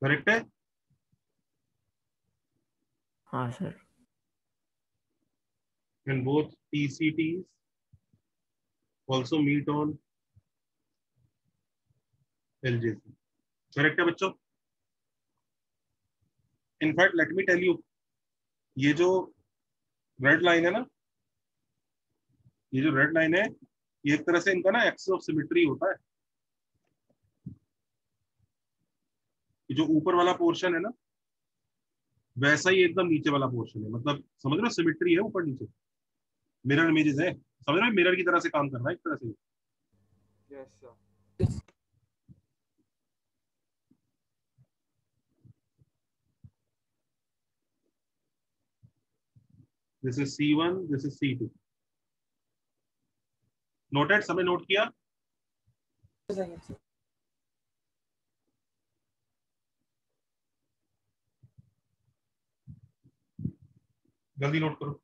करेक्ट है? हाँ sir. And both TCTs also meet on LJC. Correct है बच्चों? In fact let me tell you, ये जो रेड लाइन है ना, ये जो रेड लाइन है, ये एक तरह से इनका ना एक्सिस ऑफ सिमेट्री होता है। ये जो ऊपर वाला पोर्शन है ना, वैसा ही एकदम नीचे वाला पोर्शन है। मतलब समझ रहे हो, सिमेट्री है ऊपर नीचे, मिरर इमेजेस है, समझ रहे हो? मिरर की तरह से काम कर रहा है एक तरह से। Yes, sir. This is C1, this is C2। Noted? सबने नोट किया? जल्दी नोट करो।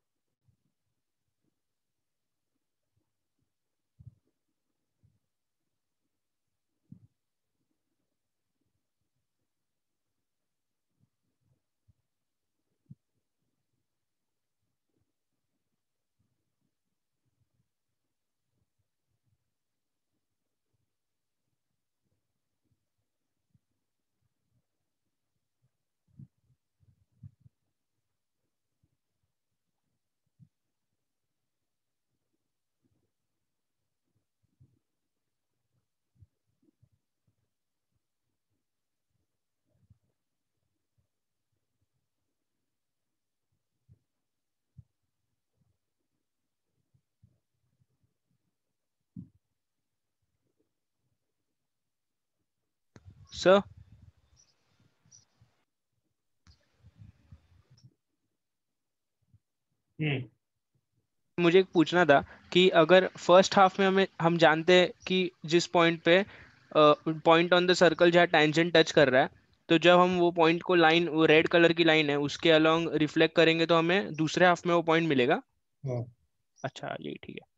सर मुझे एक पूछना था कि अगर फर्स्ट हाफ में हम जानते हैं कि जिस पॉइंट पे पॉइंट ऑन द सर्कल जहाँ टेंजेंट टच कर रहा है, तो जब हम वो पॉइंट को लाइन, वो रेड कलर की लाइन है उसके अलोंग रिफ्लेक्ट करेंगे तो हमें दूसरे हाफ में वो पॉइंट मिलेगा। हाँ। अच्छा, यही ठीक है।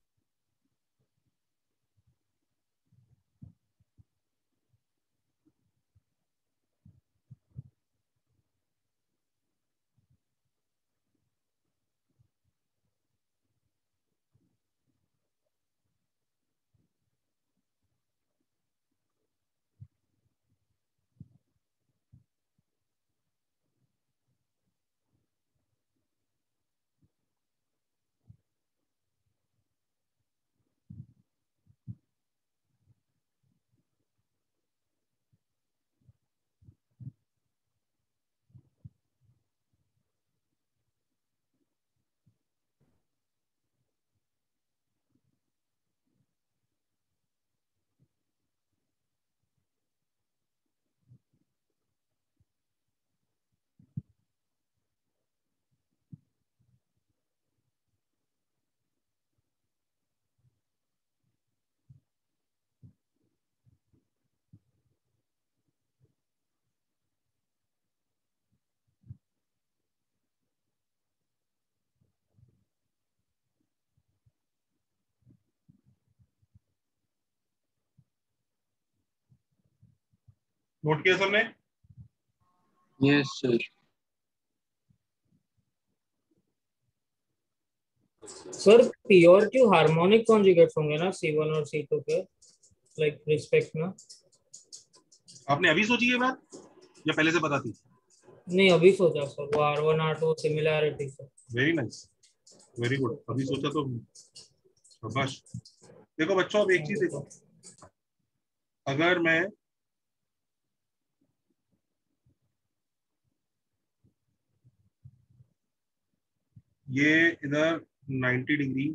नोट किया सबने? Yes, sir. सर पी और क्यू हार्मोनिक कॉन्जुगेट्स होंगे ना C1 और C2 के लाइक रिस्पेक्ट में? आपने अभी सोची ये बात या पहले से पता थी? नहीं अभी सोचा सर, वो R1 R2 सिमिलैरिटी से। वेरी नाइस, वेरी गुड, अभी सोचा तो शाबाश। देखो बच्चों, अब एक चीज देखो, अगर मैं ये इधर 90 डिग्री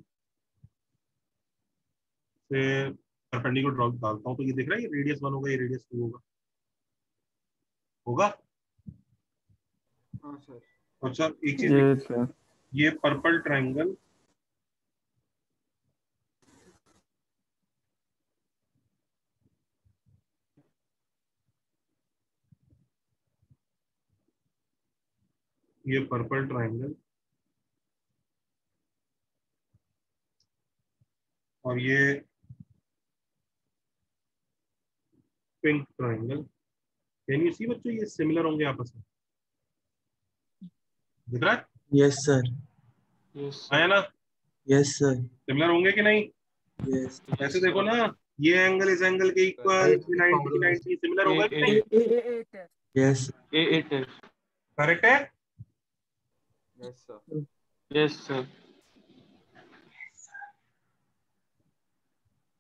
से परपेंडिकुलर ड्रॉ डालता हूँ तो ये देख रहा है, ये रेडियस 1 होगा, ये रेडियस 2 होगा, होगा? हाँ सर। अच्छा एक चीज, ये पर्पल ट्रायंगल ये पर्पल ट्रायंगल और ये पिंक ट्रायंगल, कैन यू सी बच्चों, ये सिमिलर होंगे आपस में, दिख रहा है? Yes sir. आया ना? Yes sir. सिमिलर होंगे कि नहीं? यस। ऐसे देखो ना, ये एंगल इस एंगल के इक्वल, 90 90 सिमिलर होगा कि नहीं? यस। करेक्ट है? Yes sir. Yes sir.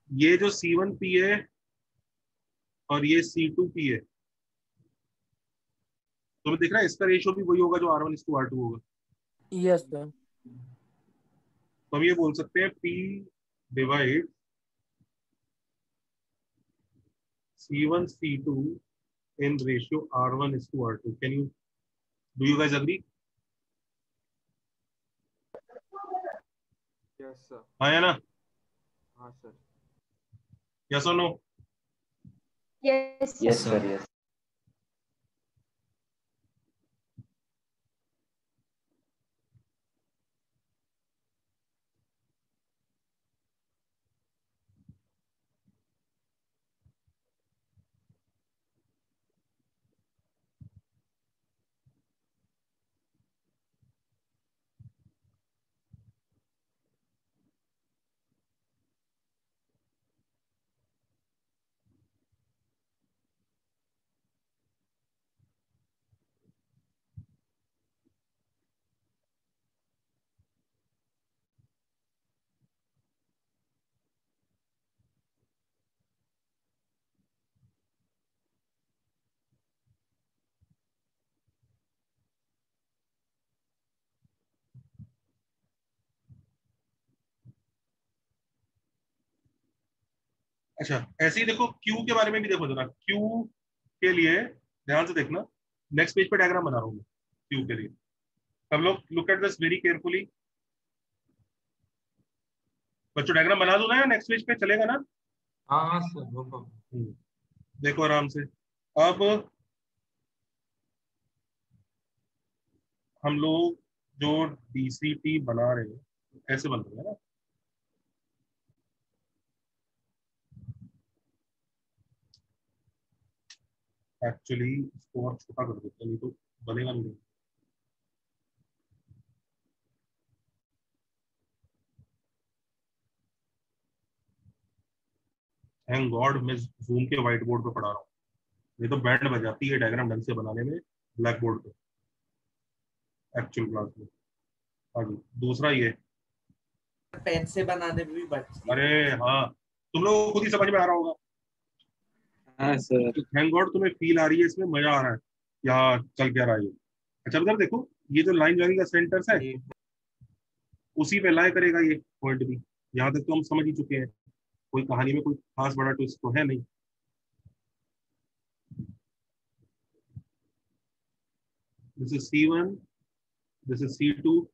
ये जो C1P है और ये C2P है, तो दिख रहा है इसका रेशियो भी वही होगा जो R1:R2 होगा। Yes sir. तो हम ये बोल सकते हैं P divide C1 C2 in ratio R1:R2. Do you guys agree? Yes sir. आया ना? हाँ sir. Yes or no? Yes, Yes sir, yes. अच्छा ऐसे ही देखो Q के बारे में भी देखो जरा, Q के लिए ध्यान से देखना, नेक्स्ट पेज पे डायग्राम बना रहा हूँ मैं Q के लिए। सब लोग look at this very carefully. बच्चों डायग्राम बना दो ना, नेक्स्ट पेज पे चलेगा ना? हाँ सर। देखो आराम से। अब हम लोग जो DCT बना रहे हैं ऐसे बन रहे हैं ना, एक्चुअली इसको और छोटा कर देते हैं, नहीं तो बनेगा नहीं। थैंक गॉड मैं जूम के व्हाइट बोर्ड पे पढ़ा रहा हूँ, नहीं तो बैंड बजाती है डायग्राम ढंग से बनाने में ब्लैक बोर्ड पे एक्चुअल क्लास में। हाँ जी, दूसरा ये पेन से बनाने में भी बचती है। अरे हाँ, तुम लोगों को खुद ही समझ में आ रहा होगा। हाँ सर। थैंक गॉड तुम्हें फील आ रही है, इसमें मजा आ रहा है, क्या चल क्या रहा है ये। अच्छा उधर देखो, ये जो लाइन जॉइनिंग का सेंटर है उसी पे लाई करेगा ये पॉइंट भी। यहाँ तक तो हम समझ ही चुके हैं, कोई कहानी में कोई खास बड़ा ट्विस्ट तो है नहीं। This is C1, this is C2,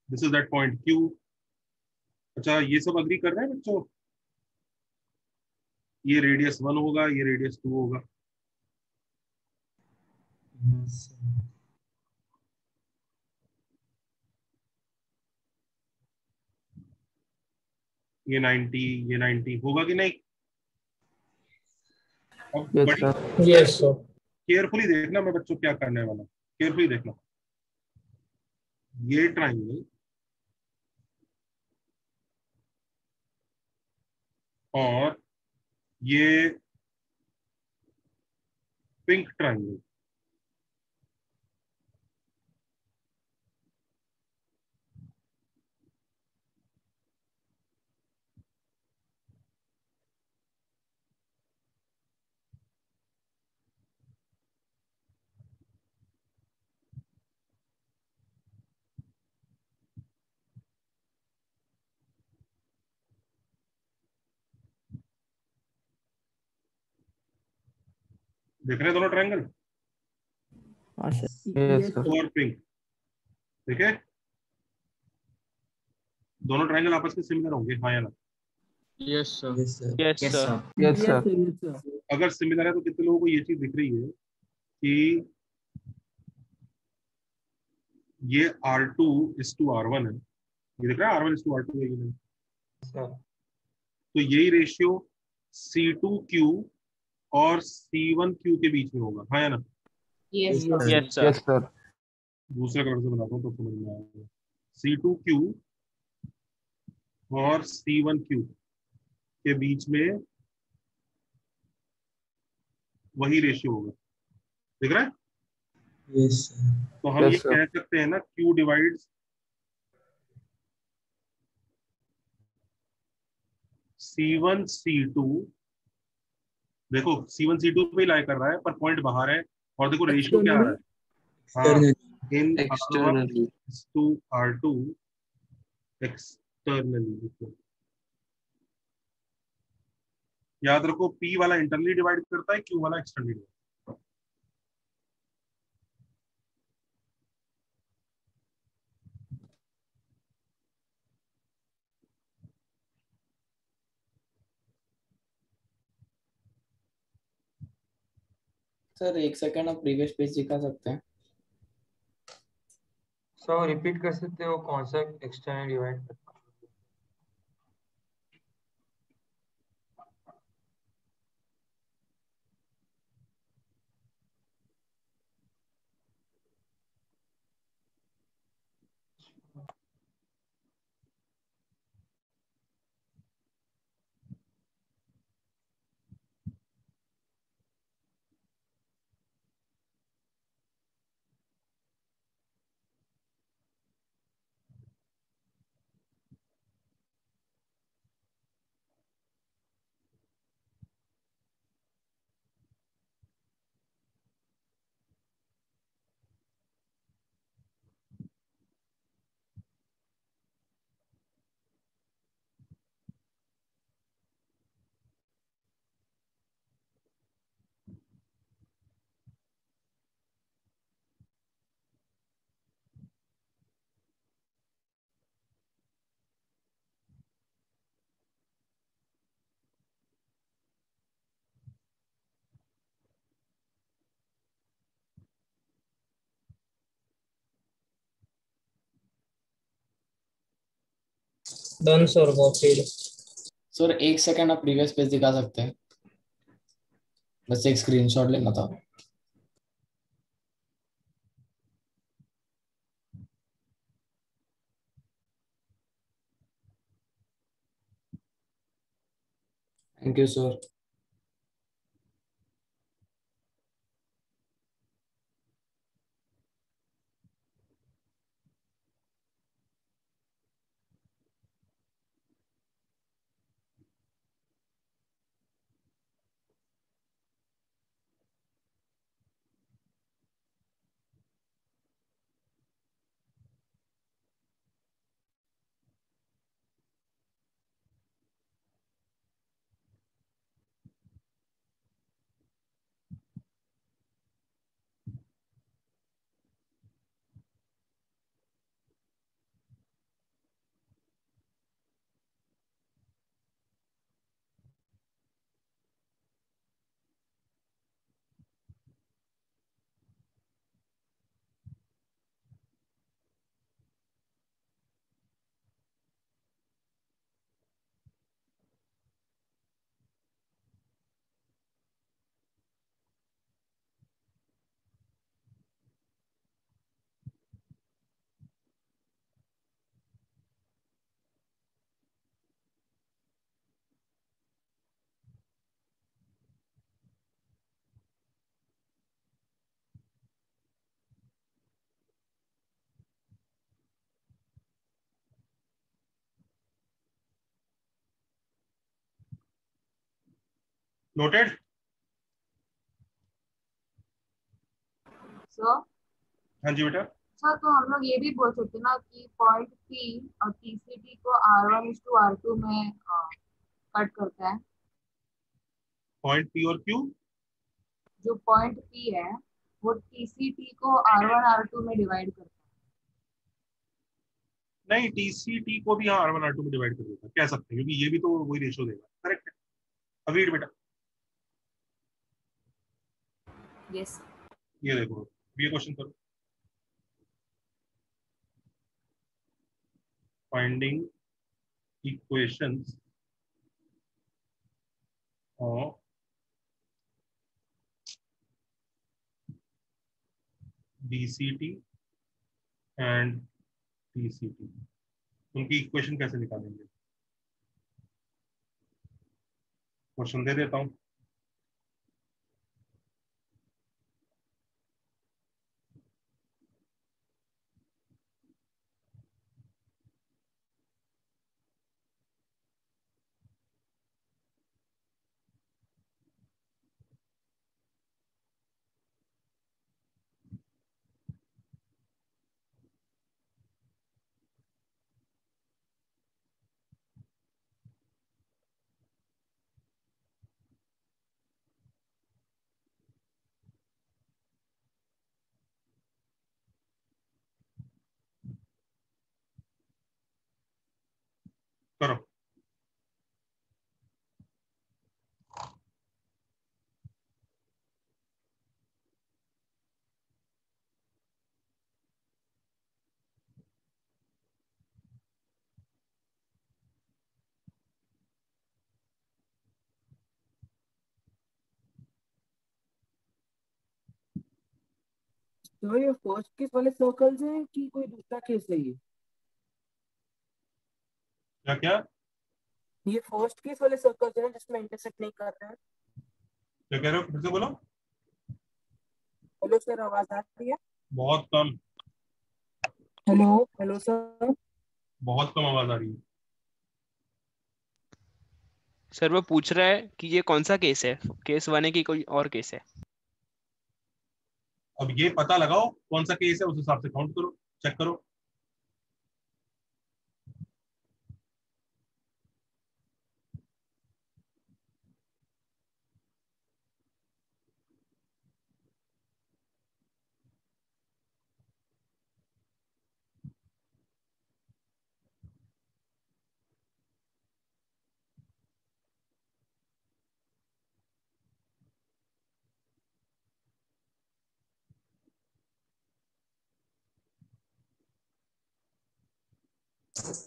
this is that point Q। अच्छा ये सब अग्री कर रहे हैं बच्चों? ये रेडियस 1 होगा, ये रेडियस 2 होगा। ये 90, ये 90 होगा कि नहीं? अब बड़ी यस सर। केयरफुली देखना मैं बच्चों क्या करने वाला, केयरफुली देखना। ये ट्राइंगल और ये पिंक ट्राइंगल, देख रहे हैं दोनों ट्राइंगल हाँ सर। Yes, sir. और पिंक, ठीक है। दोनों ट्राइंगल आपस में सिमिलर होंगे, हाँ या ना? Yes sir. Yes, sir. Yes Yes, sir. sir. Yes, sir. अगर सिमिलर है तो कितने लोगों को ये चीज दिख रही है कि ये R2 is to R1 है, ये दिख रहा है R1 is to R2 है ये नहीं? सर तो यही रेशियो C2Q और C1Q के बीच में होगा, हाँ या ना? Yes Yes, sir. sir. Yes sir. Yes, sir. दूसरे कलर से बनाता हूँ तो समझ में आएगा। C2Q और C1Q के बीच में वही रेशियो होगा, दिख रहा है? Yes, sir. तो हम ये Yes, sir. कह सकते हैं ना, Q डिवाइड्स C1 C2, देखो C1 C2 पे लाई कर रहा है पर पॉइंट बाहर है, और देखो रेशियो क्या आ रहा है, हाँ, Externally. In R1 Externally. to R2 externally. याद रखो P वाला इंटरनली डिवाइड करता है, Q वाला एक्सटर्नली डिवाइड। सर 1 सेकंड आप प्रीवियस पेज दिखा सकते हैं? सर रिपीट कर सकते हो कौन सा एक्सटर्नल डिवाइड? डन सर, वो फिर सर 1 सेकंड आप प्रीवियस पेज दिखा सकते हैं? बस एक स्क्रीनशॉट लेना था। Thank you sir. Noted? Sir हाँ जी बेटा। सर तो हम लोग ये भी बोल सकते ना कि पॉइंट पी और टीसीटी को R1:R2 में कट करता है। पॉइंट पी और क्यू, जो पॉइंट पी है वो टीसीटी को R1:R2 में डिवाइड करता है। नहीं, टीसीटी को भी हाँ R1 R2 में डिवाइड कर देता है, कह सकते हैं, क्योंकि ये भी तो वही रेशो देगा। करेक्ट है। अग्रीड बेटा। यस ये देखो, ये क्वेश्चन करो। Finding equations of DCT and TCT, उनकी इक्वेशन कैसे निकालेंगे? क्वेश्चन दे देता हूं। करो। तो ये फर्स्ट केस वाले सर्कल्स हैं कि कोई दूसरा केस है ये? क्या क्या ये फर्स्ट केस वाले सर्कल्स हैं जिसमें इंटरसेक्ट नहीं कर रहे हैं? क्या कह रहे हो, फिर से बोलो। हेलो सर, आवाज आ रही है? बहुत कम, हेलो हेलो सर। बहुत कम आवाज आ रही है। सर वो पूछ रहा है कि ये कौन सा केस है, केस 1 है कि कोई और केस है? अब ये पता लगाओ कौन सा केस है, उस हिसाब से काउंट करो, चेक करो।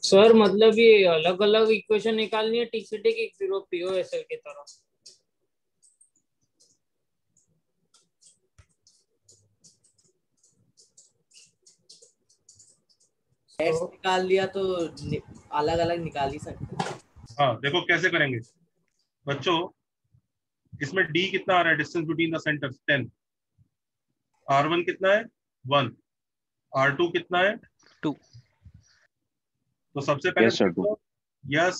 सर मतलब ये अलग अलग इक्वेशन निकालनी है टीसीटी की, फिर वो पीओएसएल की तरह? एड्स निकाल लिया तो अलग अलग निकाल ही सकते हैं। हाँ देखो कैसे करेंगे बच्चों। इसमें डी कितना आ रहा है, distance between the centres 10। R1 कितना है 1, R2 कितना है 2। तो सबसे पहले Yes, sir, देखो, यस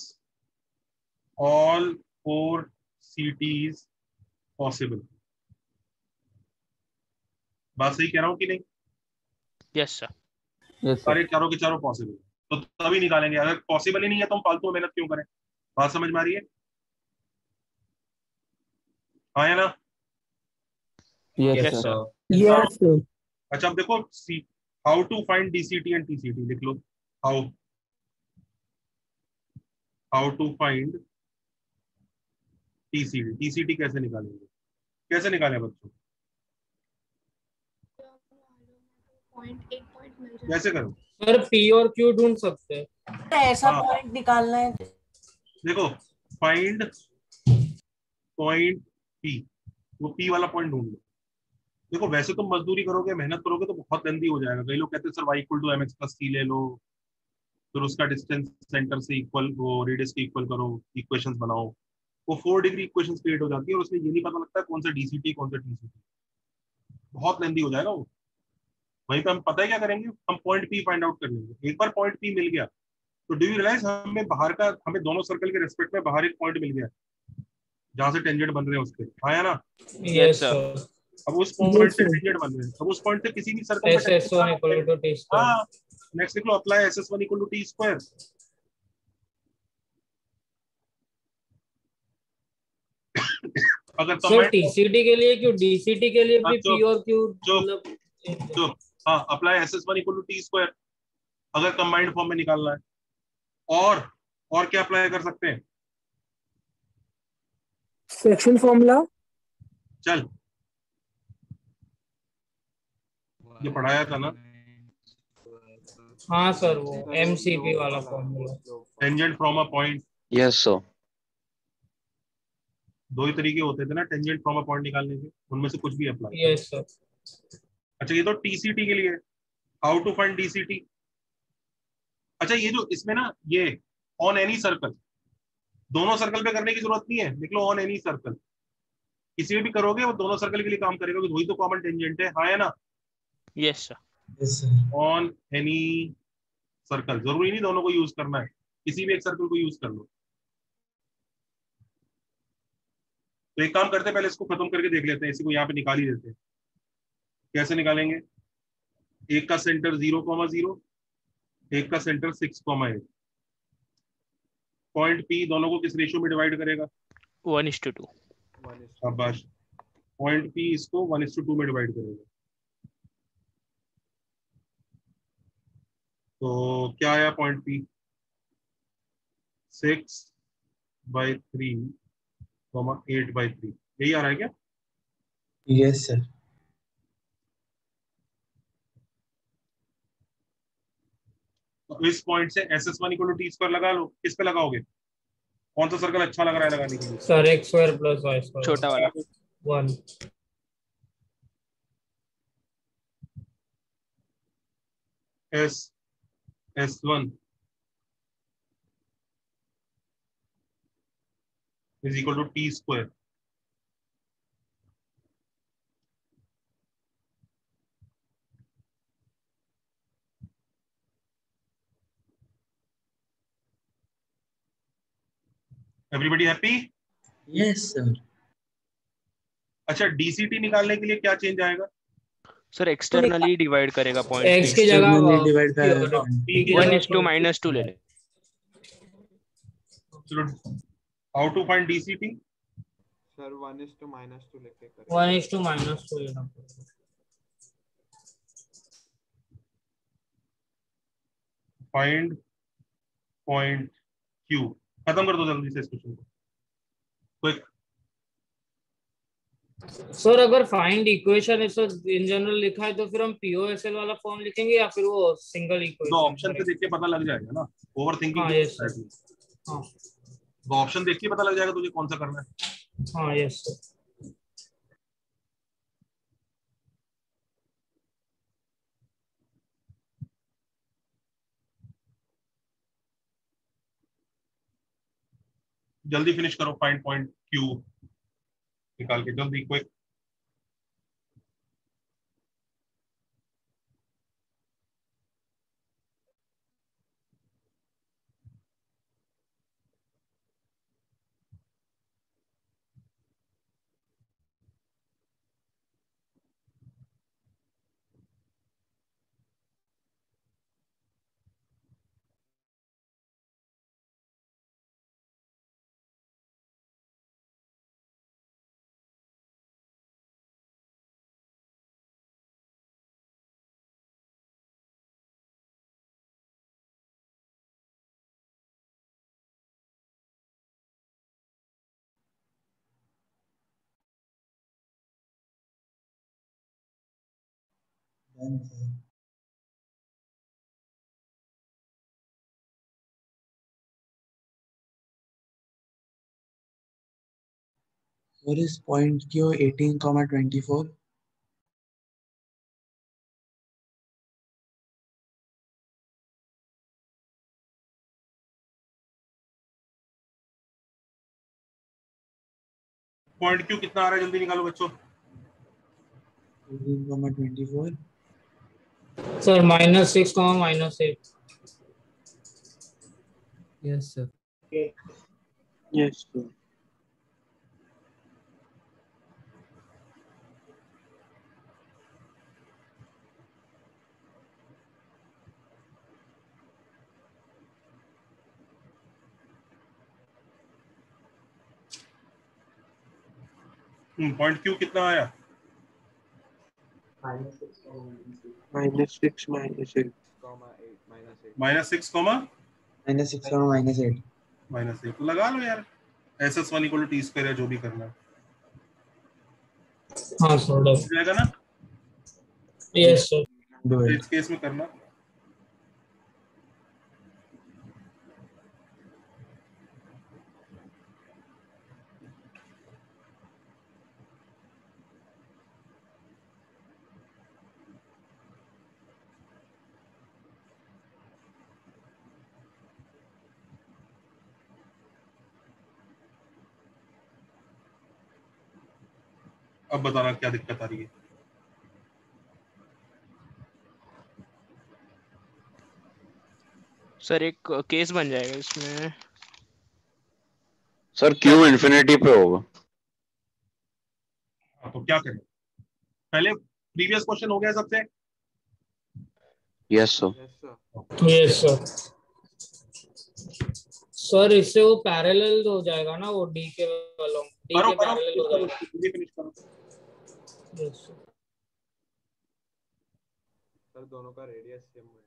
ऑल 4 CTs पॉसिबल। बात सही कह रहा हूँ कि नहीं? Yes sir. सारे चारों के चारों पॉसिबल, तो तभी निकालेंगे। अगर पॉसिबल ही नहीं है तो हम फालतू में मेहनत क्यों करें? बात समझ में आ रही है? हाँ या ना? Yes sir. Yes sir. अच्छा अब देखो, how to find DCT and TCT लिख लो। How to find TCT. TCT कैसे निकालेंगे, कैसे निकालें बच्चों, कैसे करो? सर पी और क्यू ढूंढ सकते हैं। ऐसा हाँ। पॉइंट निकालना है। देखो फाइंड पॉइंट पी, वो पी वाला पॉइंट ढूंढ लो। देखो वैसे तुम मजदूरी करोगे, मेहनत करोगे तो बहुत लेंदी हो जाएगा। कई लोग कहते हैं sir y equal to mx plus c ले लो, फिर उसका डिस्टेंस सेंटर से इक्वल, वो रेडियस के इक्वल करो, इक्वेशंस बनाओ। वो 4 डिग्री इक्वेशंस क्रिएट हो जाती है और उसमें ये नहीं पता लगता कौन सा डीसीटी कौन सा टीसीटी। बहुत लेंदी हो जाएगा वो। वहीं पे हम पता है क्या करेंगे, हम पॉइंट पी फाइंड आउट कर लेंगे। एक बार पॉइंट पी मिल गया तो डू यू रियलाइज हमें बाहर का, हमें दोनों सर्कल के रेस्पेक्ट में बाहर एक पॉइंट मिल गया। जहां से टेंजेंट बन रहे हैं उसके, आया ना? Yes sir. अब उस पॉइंट से टेंजेंट बन रहे हैं, अब उस पॉइंट से किसी भी सर्कल पे SS1 equal to t square. हाँ, नेक्स्ट लिख लो, apply SS1 equal to T square. अगर सर TCT के लिए क्यों, DCT के लिए भी P और Q जो हाँ, apply SS1 equal to T square अगर कंबाइंड फॉर्म में निकालना है। और क्या अप्लाई कर सकते हैं? Fraction formula. चल, ये पढ़ाया था ना? हाँ सर, वो MCP वाला formula. Tangent from a point. Yes sir. दो ही तरीके होते थे ना टेंजेंट फ्रॉम अ पॉइंट निकालने के, उनमें से कुछ भी अप्लाई। Yes sir. अच्छा, ये तो TCT के लिए, हाउ टू फाइंड DCT। अच्छा, ये जो इसमें ना, ये ऑन एनी सर्कल, दोनों सर्कल पे करने की जरूरत नहीं है, लिख लो ऑन एनी सर्कल। किसी में भी करोगे वो दोनों सर्कल के लिए काम करेगा, वही तो कॉमन टेंजेंट है, हाँ या ना? Yes sir. On any circle, जरूरी नहीं दोनों को यूज करना है, किसी भी एक सर्कल को यूज कर लो। तो एक काम करते हैं, पहले इसको खत्म करके देख लेते हैं, इसी को यहाँ पे निकाल ही देते हैं। कैसे निकालेंगे? एक का सेंटर 0,0, एक का सेंटर 6,8। पॉइंट P दोनों को किस रेशियो में डिवाइड करेगा? 1:2। शाबाश। पॉइंट P इसको 1:2 में डिवाइड करेगा। तो क्या आया पॉइंट P? 6/3, 8/3, यही आ रहा है क्या? Yes sir. तो इस पॉइंट से SS1 equal to T square लगा लो। किस पे लगाओगे? कौन सा सर्कल अच्छा लग रहा है लगाने के लिए? सर x² + y², छोटा वाला 1। SS1 is equal to T square. Everybody happy? Yes sir. अच्छा, DCT निकालने के लिए क्या चेंज आएगा? सर एक्सटर्नली डिवाइड करेगा पॉइंट x की जगह 1:2 ले ले। चलो, how to find DCT? Sir 1:-2 लेके करें। 1:-2 लेना पड़ेगा। Find point Q। खत्म कर दो जल्दी से इस क्वेश्चन को, क्विक। सर अगर फाइंड इक्वेशन ऐसा इन जनरल लिखा है तो फिर हम POSL वाला फॉर्म लिखेंगे या फिर वो सिंगल इक्वेशन? तो ऑप्शन पे देख के पता लग जाएगा ना, ओवर थिंकिंग। हाँ यस सर। हाँ, तो ऑप्शन देख के पता लग जाएगा तुझे कौन सा करना है। हाँ यस सर। जल्दी फिनिश करो, फाइंड पॉइंट Q निकाल के जल्दी, quick. What is point Q 18,24? Point Q कितना आ रहा है जल्दी निकालो बच्चों। 18,24। Sir -6, -8। Yes sir. Yes sir. Point Q कितना आया? -6 -6, -8 लगा लो यार। SS1 = t स्क्वायर, जो भी करना है। हाँ सर, हो जाएगा ना? Yes sir. इस केस में करना। अब बताना क्या दिक्कत आ रही है। सर एक केस बन जाएगा इसमें। सर क्यू इन्फिनिटी पे होगा। तो क्या करें? पहले प्रीवियस क्वेश्चन हो गया सबसे। Yes sir. Yes sir. Sir इससे वो पैरेलल हो जाएगा ना, वो डी के वालों, डी के पैरेलल हो जाएगा। फिनिश करो। Yes sir. सर दोनों का रेडियस सेम है।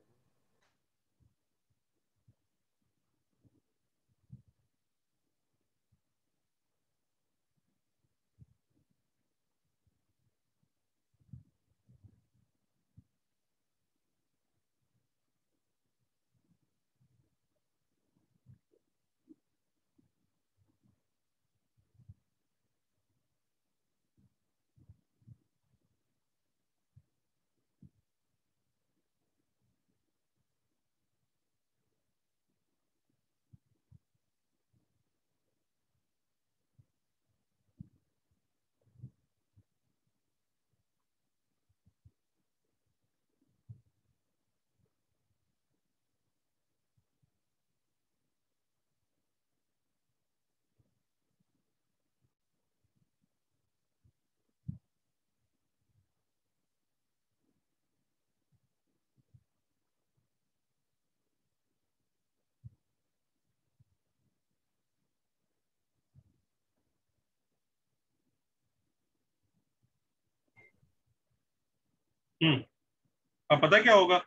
अब पता क्या होगा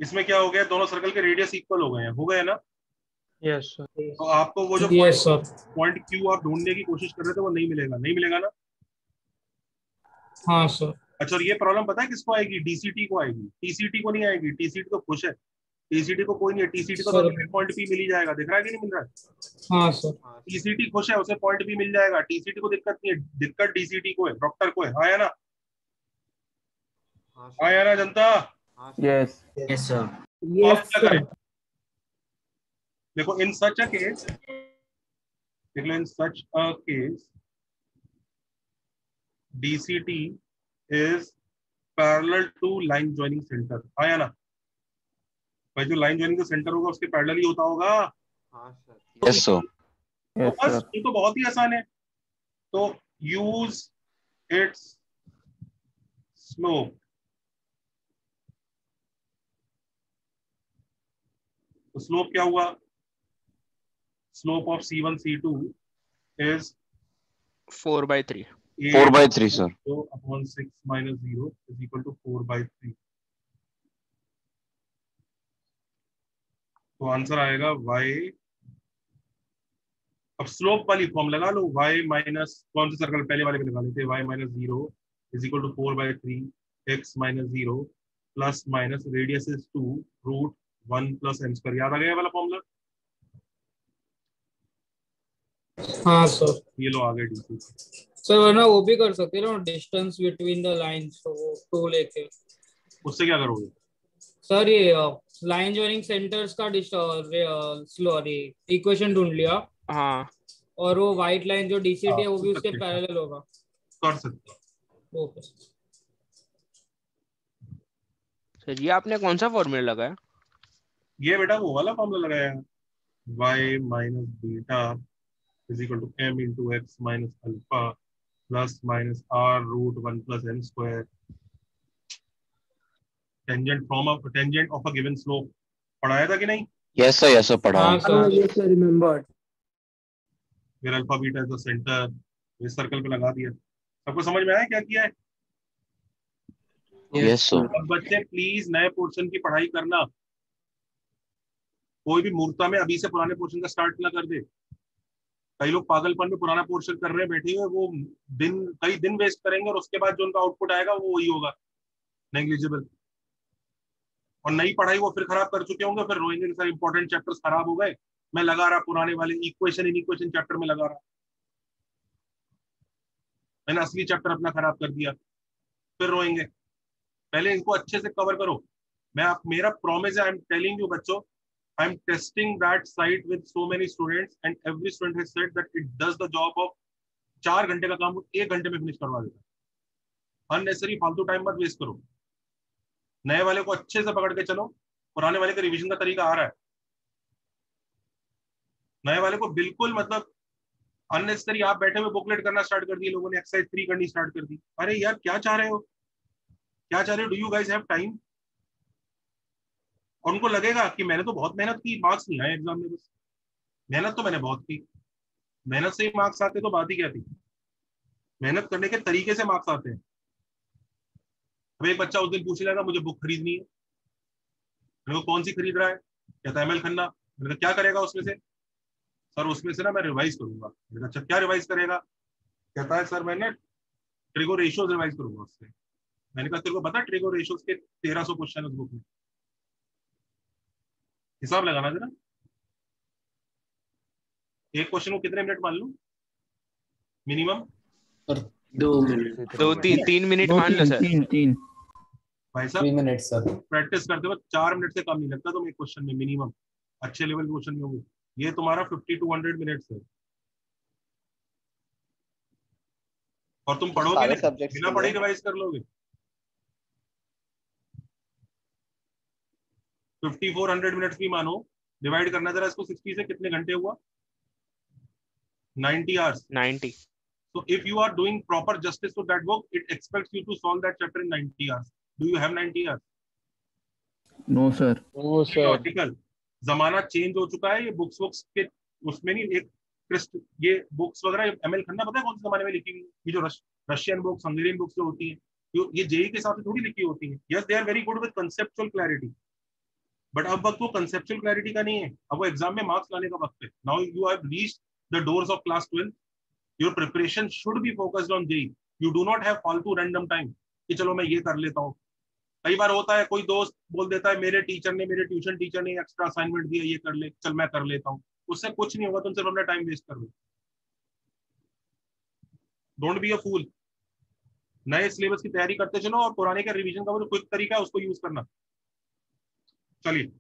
इसमें? क्या हो गया, दोनों सर्कल के रेडियस इक्वल हो गए हैं, हो गए ना? Yes sir. तो आपको वो जो पॉइंट क्यू आप ढूंढने की कोशिश कर रहे थे वो नहीं मिलेगा, नहीं मिलेगा ना? हाँ सर। अच्छा, और ये प्रॉब्लम पता है किसको आएगी? डीसीटी को आएगी, टीसीटी को नहीं आएगी। टीसीटी तो खुश है, टीसीटी को कोई नहीं है। टीसीटी को तो पॉइंट पी मिल ही जाएगा, दिख रहा है कि नहीं मिल रहा है? हाँ सर। टीसीटी खुश है, उसे पॉइंट भी मिल जाएगा। टीसीटी को दिक्कत नहीं है, दिक्कत डीसीटी को है, डॉक्टर को है। आया ना? आया ना जनता? Yes yes sir. Yes sir. देखो, इन सच अ केस, देख लो, in such a case DCT is parallel to line joining center। आया ना भाई? जो लाइन जॉइनिंग का सेंटर होगा उसके पैरेलल ही होता होगा। Yes sir. तो बस ये तो बहुत ही आसान है। तो यूज इट्स स्लोप। तो स्लोप क्या हुआ? Slope of C1 C2 is 4/3। 4/3 sir. तो अपॉन 6 - 0 इज इक्वल टू 4/3। तो आंसर आएगा y। अब स्लोप वाली फॉर्म लगा लो, y माइनस, कौन से सर्कल पहले वाले में लगा लेते हैं, y - 0 is equal to 4/3 x - 0 plus minus radius is 2 √1 + m²। याद आ गया वाला फॉर्मूला? हाँ सर। ये लो आ गए डीसी। सर वरना वो भी कर सकते हैं ना, डिस्टेंस बिटवीन द लाइंस, तो वो 2 लेके। उससे क्या करोगे? सर ये लाइन जॉइनिंग सेंटर्स का सॉरी इक्वेशन ढूंढ लिया। हाँ। और वो व्हाइट लाइन जो डीसीटी है वो भी उसके पैरेलल होगा। कर सकते हो। ओके सर ये आपने कौन सा फॉर्मूला लगाया? ये बेटा वो वाला फॉर्मूला लगाया, y - beta is equal to m × x - alpha plus minus r √1 + m²। Tangent of a given slope पढ़ाया था कि नहीं? यस सर पढ़ा। Yes sir, remembered. Where alpha beta is the center, इस सर्कल पे लगा दिया। सबको समझ में आया क्या किया है? Yes sir. अब बच्चे प्लीज नए पोर्शन की पढ़ाई करना, कोई भी मूर्खता में अभी से पुराने पोर्शन का स्टार्ट ना कर दे। कई लोग पागलपन में पुराना पोर्शन कर रहे हैं बैठे हुए, वो कई दिन वेस्ट करेंगे और उसके बाद जो उनका आउटपुट आएगा वो वही होगा, नेग्लिजिबल। और नई पढ़ाई वो फिर खराब कर चुके होंगे, फिर रोएंगे सर इंपॉर्टेंट चैप्टर्स खराब हो गए, मैं लगा रहा पुराने वाले इक्वेशन इनइक्वेशन चैप्टर में लगा रहा, मैंने असली चैप्टर अपना खराब कर दिया, फिर रोएंगे। पहले इनको अच्छे से कवर करो। मेरा प्रॉमिस है, आई एम टेलिंग यू बच्चों, I am testing that site with so many students and every student has said that it does the job of 4 घंटे का काम 1 घंटे में फिनिश करवा देता है। अननेसेसरी फालतू टाइम मत वेस्ट करो। नए वाले को अच्छे से पकड़ के चलो, पुराने वाले का रिवीजन का तरीका आ रहा है। नए वाले को बिल्कुल मतलब अननेसेसरी आप बैठे हुए बुकलेट करना स्टार्ट कर दिए लोगों ने, एक्सरसाइज 3 करनी स्टार्ट कर दी। अरे यार क्या चाह रहे हो, क्या चाह रहे हो? Do you guys have time? और उनको लगेगा कि मैंने तो बहुत मेहनत की, मार्क्स नहीं आए एग्जाम में। बस मेहनत तो मैंने बहुत की, मेहनत से ही मार्क्स आते तो बात ही क्या थी। मेहनत करने के तरीके से मार्क्स आते हैं। अब एक बच्चा उस दिन पूछ लेगा मुझे बुक खरीदनी है, मैंने कहा कौन सी खरीद रहा है? कहता है एमएल खन्ना। मैंने कहा क्या करेगा उसमें से? सर उसमें से ना मैं रिवाइज करूंगा। मैंने कहा अच्छा क्या रिवाइज करेगा? कहता है सर मैं ना ट्रिगो रेशियोज रिवाइज करूंगा उससे। मैंने कहा तेरे को पता ट्रिगो रेशियोज के 1300 क्वेश्चन उस बुक में, हिसाब लगाना जरा। एक क्वेश्चन को कितने मिनट मान लो मिनिमम? 3 मिनट मान लो सर। 3 भाई साहब 3 मिनट सर। प्रैक्टिस करते वक्त 4 मिनट से कम नहीं लगता तुम एक क्वेश्चन में मिनिमम, अच्छे लेवल के क्वेश्चन में होंगे। ये तुम्हारा 50 to 100 मिनट्स है। और तुम पढ़ोगे नहीं, बिना पढ़े रिवाइज कर लोगे। 5400 मिनट्स भी मानो, डिवाइड करना जरा इसको 60 से, कितने घंटे हुआ? 90 hours. 90. So if you are doing proper justice to that book, it expects you to solve that chapter in 90 hours. Do you have 90 hours? No sir. No sir. जमाना चेंज हो चुका है। ये बुक्स के उसमें नहीं, एक ये बुक्स वगैरह एमएल खन्ना पता है कौन से जमाने में लिखी हुई? ये जो रशियन बुक्स, हंगेरियन बुक्स जो होती हैं, ये जेई के हिसाब से थोड़ी लिखी होती हैं। Yes they are very good with conceptual clarity, but अब वक्त वो कंसेप्चुअल क्लैरिटी का नहीं है, अब वो एग्जाम में मार्क्स लाने का वक्त है। Now you have reached the doors of class 12, your preparation should be focused on JEE. You do not have फालतू रैंडम टाइम कि चलो मैं ये कर लेता हूँ। कई बार होता है कोई दोस्त बोल देता है मेरे ट्यूशन टीचर ने एक्स्ट्रा असाइनमेंट दिया, ये कर ले, चल मैं कर लेता हूँ। उससे कुछ नहीं होगा, तुम सिर्फ अपना टाइम वेस्ट कर रहे हो। डोंट बी अ फूल। नए सिलेबस की तैयारी करते चलो और पुराने का रिवीजन का वो जो क्विक तरीका है उसको यूज करना। चलिए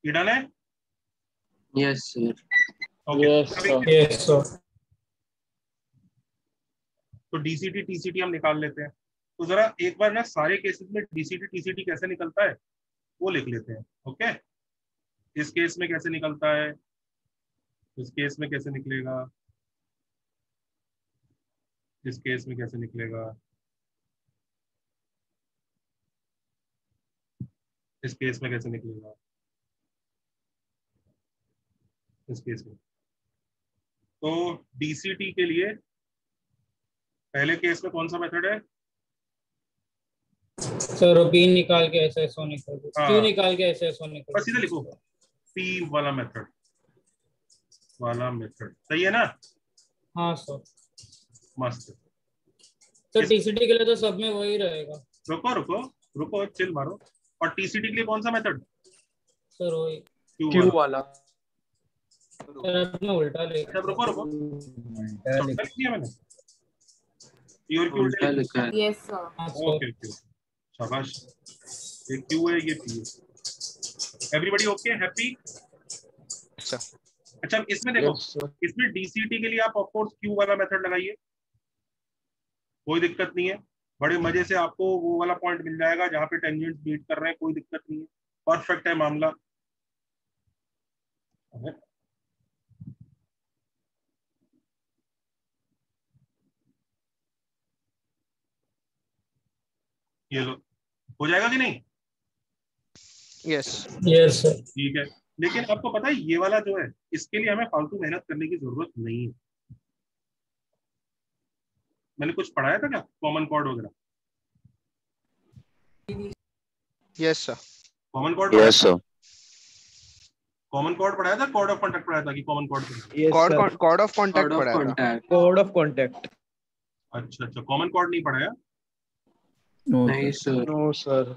ये डन है? Yes sir. Yes sir. तो डीसीटी टीसीटी हम निकाल लेते हैं। तो जरा एक बार ना सारे केसेस में डीसीटी टीसीटी कैसे निकलता है वो लिख लेते हैं। ओके, इस केस में कैसे निकलता है, इस केस में कैसे निकलेगा, इस केस में कैसे निकलेगा, इस केस में कैसे निकलेगा, इस केस में। तो डीसीटी के लिए पहले केस में कौन सा मेथड है? सर पी निकाल के एसएसओ निकाल दो, क्यू निकाल के एसएसओ निकाल, बस सीधे लिखो पी वाला मेथड, सही है ना? हाँ सर। मस्त। सर टीसीटी के लिए तो सब में वही रहेगा। रुको चिल मारो। और टीसीटी के लिए कौन सा मेथड? सर वही क्यू वाला। सर आपने उल्टा लिखा। रुको मैंने प्योर क्यू उल्टा लिखा है। Yes sir. ओके शाबाश। ये क्यू है, ये पी है। Everybody okay, happy? अच्छा इसमें देखो, इसमें डीसीटी के लिए आप ऑफ कोर्स क्यू वाला मेथड लगाइए, कोई दिक्कत नहीं है। बड़े मजे से आपको वो वाला पॉइंट मिल जाएगा जहां पे टेंजेंट्स बीट कर रहे हैं, कोई दिक्कत नहीं है, परफेक्ट है मामला। ये लो, हो जाएगा कि नहीं? Yes sir. ठीक है, लेकिन आपको पता है ये वाला जो है इसके लिए हमें फालतू मेहनत करने की जरूरत नहीं है। मैंने कुछ पढ़ाया था क्या कॉमन कॉर्ड वगैरह? Yes sir. Common chord? Yes sir. Common chord पढ़ाया था, कॉर्ड ऑफ कॉन्टैक्ट पढ़ाया था कि common chord? Chord of contact पढ़ाया था। कोड ऑफ कॉन्टैक्ट। अच्छा अच्छा, कॉमन कॉर्ड नहीं पढ़ाया? नहीं सर। No sir.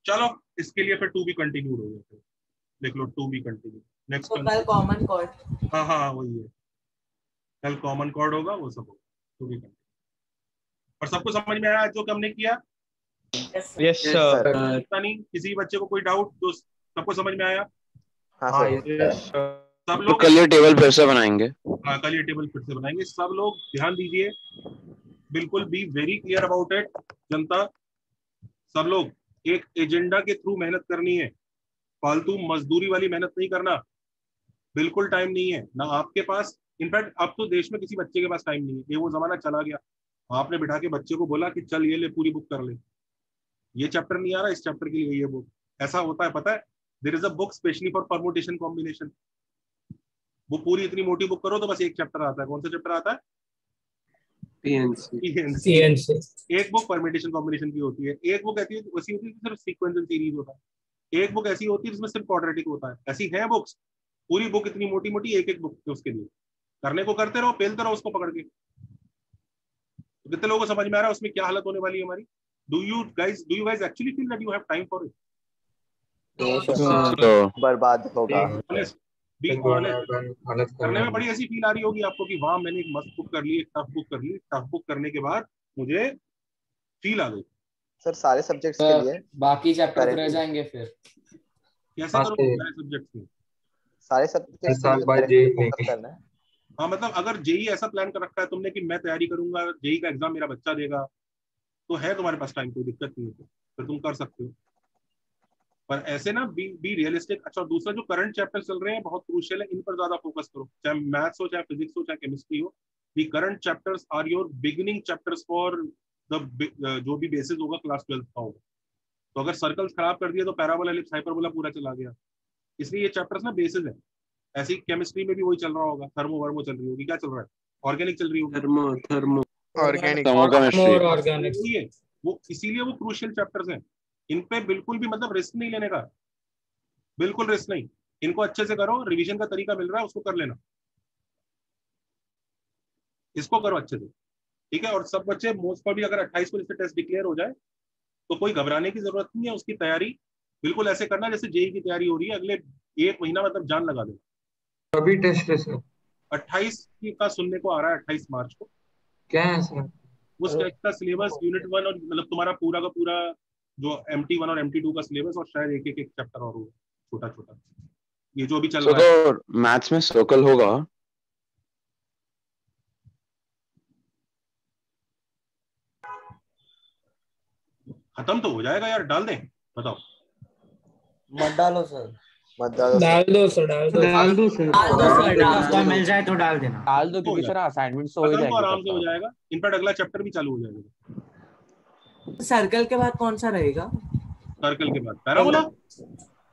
चलो इसके लिए फिर टू बी कंटिन्यूड हो गया, फिर देख लो टू बी कंटिन्यू। नेक्स्ट तो कल कॉमन कॉर्ड। हाँ हाँ वही है, कल कॉमन कॉर्ड होगा, वो सब होगा टू बी कंटिन्यू। और सबको समझ में आया जो कि हमने किया? Yes sir. पता नहीं किसी बच्चे को कोई डाउट? तो सबको समझ में आया? हाँ सर। सब तो लोग कल ये टेबल फिर से बनाएंगे। हाँ कल ये टेबल फिर से बनाएंगे। सब लोग ध्यान दीजिए, बिल्कुल be very clear about it जनता। सब लोग एक एजेंडा के थ्रू मेहनत करनी है, फालतू मजदूरी वाली मेहनत नहीं करना। बिल्कुल टाइम नहीं है ना आपके पास। इनफैक्ट अब तो देश में किसी बच्चे के पास टाइम नहीं है, ये वो जमाना चला गया। आपने बिठा के बच्चे को बोला कि चल ये ले पूरी बुक कर ले, ये चैप्टर नहीं आ रहा, इस चैप्टर के लिए ये बुक। ऐसा होता है पता है? There is a book specially for permutation combination. वो पूरी इतनी मोटी बुक करो तो बस एक चैप्टर आता है। कौन सा चैप्टर आता है? पीएनसी। एक बुक परम्यूटेशन कॉम्बिनेशन की होती है, एक बुक ऐसी होती है सिर्फ सीक्वेंशियल सीरीज होता है, एक बुक ऐसी होती है जिसमें सिर्फ क्वाड्रेटिक होता है। ऐसी है बुक्स, पूरी बुक इतनी मोटी मोटी, एक एक बुक उसके लिए करने को करते रहो, पेलते रहो उसको पकड़ के। तो कितने लोगों को समझ में आ रहा है उसमें क्या हालत होने वाली है हमारी? Do you guys actually feel that you have time for it? बर्बाद होगा। करने में बड़ी ऐसी फील आ रही होगी आपको कि वाह मैंने एक मस्त बुक कर ली, एक टफ बुक कर ली। टफ बुक करने के बाद मुझे फील आ गई। सर सारे सब्जेक्ट्स के लिए बाकी चैप्टर रह जाएंगे फिर कैसे करोगे सारे सब्जेक्ट्स में? सारे सब्जेक्ट्स फोकस करना है। हाँ मतलब अगर जेई ऐसा प्लान कर रखा है तुमने कि मैं तैयारी करूंगा, जेई का एग्जाम मेरा बच्चा देगा, तो है तुम्हारे पास टाइम, कोई दिक्कत नहीं है, फिर तुम कर सकते हो। पर ऐसे ना बी रियलिस्टिक। अच्छा दूसरा जो करंट चैप्टर चल रहे हैं बहुत क्रूशियल है, इन पर ज्यादा फोकस करो, चाहे मैथ्स हो, चाहे फिजिक्स हो, चाहे केमिस्ट्री हो। The current chapters are your beginning chapters for the जो भी बेसिस होगा क्लास 12 का होगा। तो अगर सर्कल्स खराब कर दिए तो पैराबोला, एलिप्स, हाइपरबोला पूरा चला गया। इसलिए ये चैप्टर्स ना बेसिस है। ऐसी केमिस्ट्री में भी वही चल रहा होगा, थर्मो वर्मो चल रही होगी, क्या चल रहा है? ऑर्गेनिक चल रही होगी, थर्मो ऑर्गेनिक। वो इसीलिए वो क्रूशियल चैप्टर्स हैं। इन पे बिल्कुल भी मतलब रिस्क नहीं लेने का, बिल्कुल रिस्क नहीं। इनको अच्छे से करो, रिवीजन का तरीका मिल रहा है उसको कर लेना, इसको करो अच्छे से, ठीक है? और सब बच्चे मोस्ट प्रॉब्ली अगर 28 को जैसे टेस्ट डिक्लेयर हो जाए तो कोई घबराने की जरूरत नहीं है। उसकी तैयारी बिल्कुल ऐसे करना जैसे जेई की तैयारी हो रही है। अगले एक महीना मतलब जान लगा दे। अभी टेस्ट है सर? 28 का सुनने को आ रहा है, 28 मार्च को। क्या है सर? उस टेस्ट का सिलेबस यूनिट 1 और मतलब तुम्हारा पूरा का पूरा जो MT1 और MT2 का सिलेबस, और शायद एक एक चैप्टर और होगा छोटा छोटा, ये जो अभी चल रहा है। तो मैथ्स में सर्कल होगा? खत्म तो हो जाएगा यार, डाल दें? बताओ। मत डालो सर। मत डालो डाल दो सर, डाल दो सर, मिल जाए तो डाल देना। डाल दो क्योंकि सर असाइनमेंट तो हो ही खत्म तो आराम से हो जाएगी। जाएगा। इनफैक्ट अगला चैप्टर भी चालू हो जाएगा। सर्कल के बाद कौन सा रहेगा? सर्कल के बाद पैराबोला,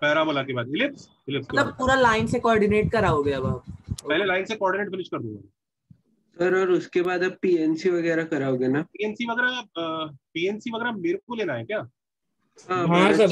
पैराबोला के बाद इलिप्स, इलिप्स के मतलब बाद पूरा लाइन से कोऑर्डिनेट कराओगे अब आप? पहले लाइन से कोऑर्डिनेट फिनिश कर दूंगा सर, और उसके बाद अब पीएनसी वगैरह कराओगे ना? पीएनसी वगैरह मेरे को लेना है क्या? हाँ सर,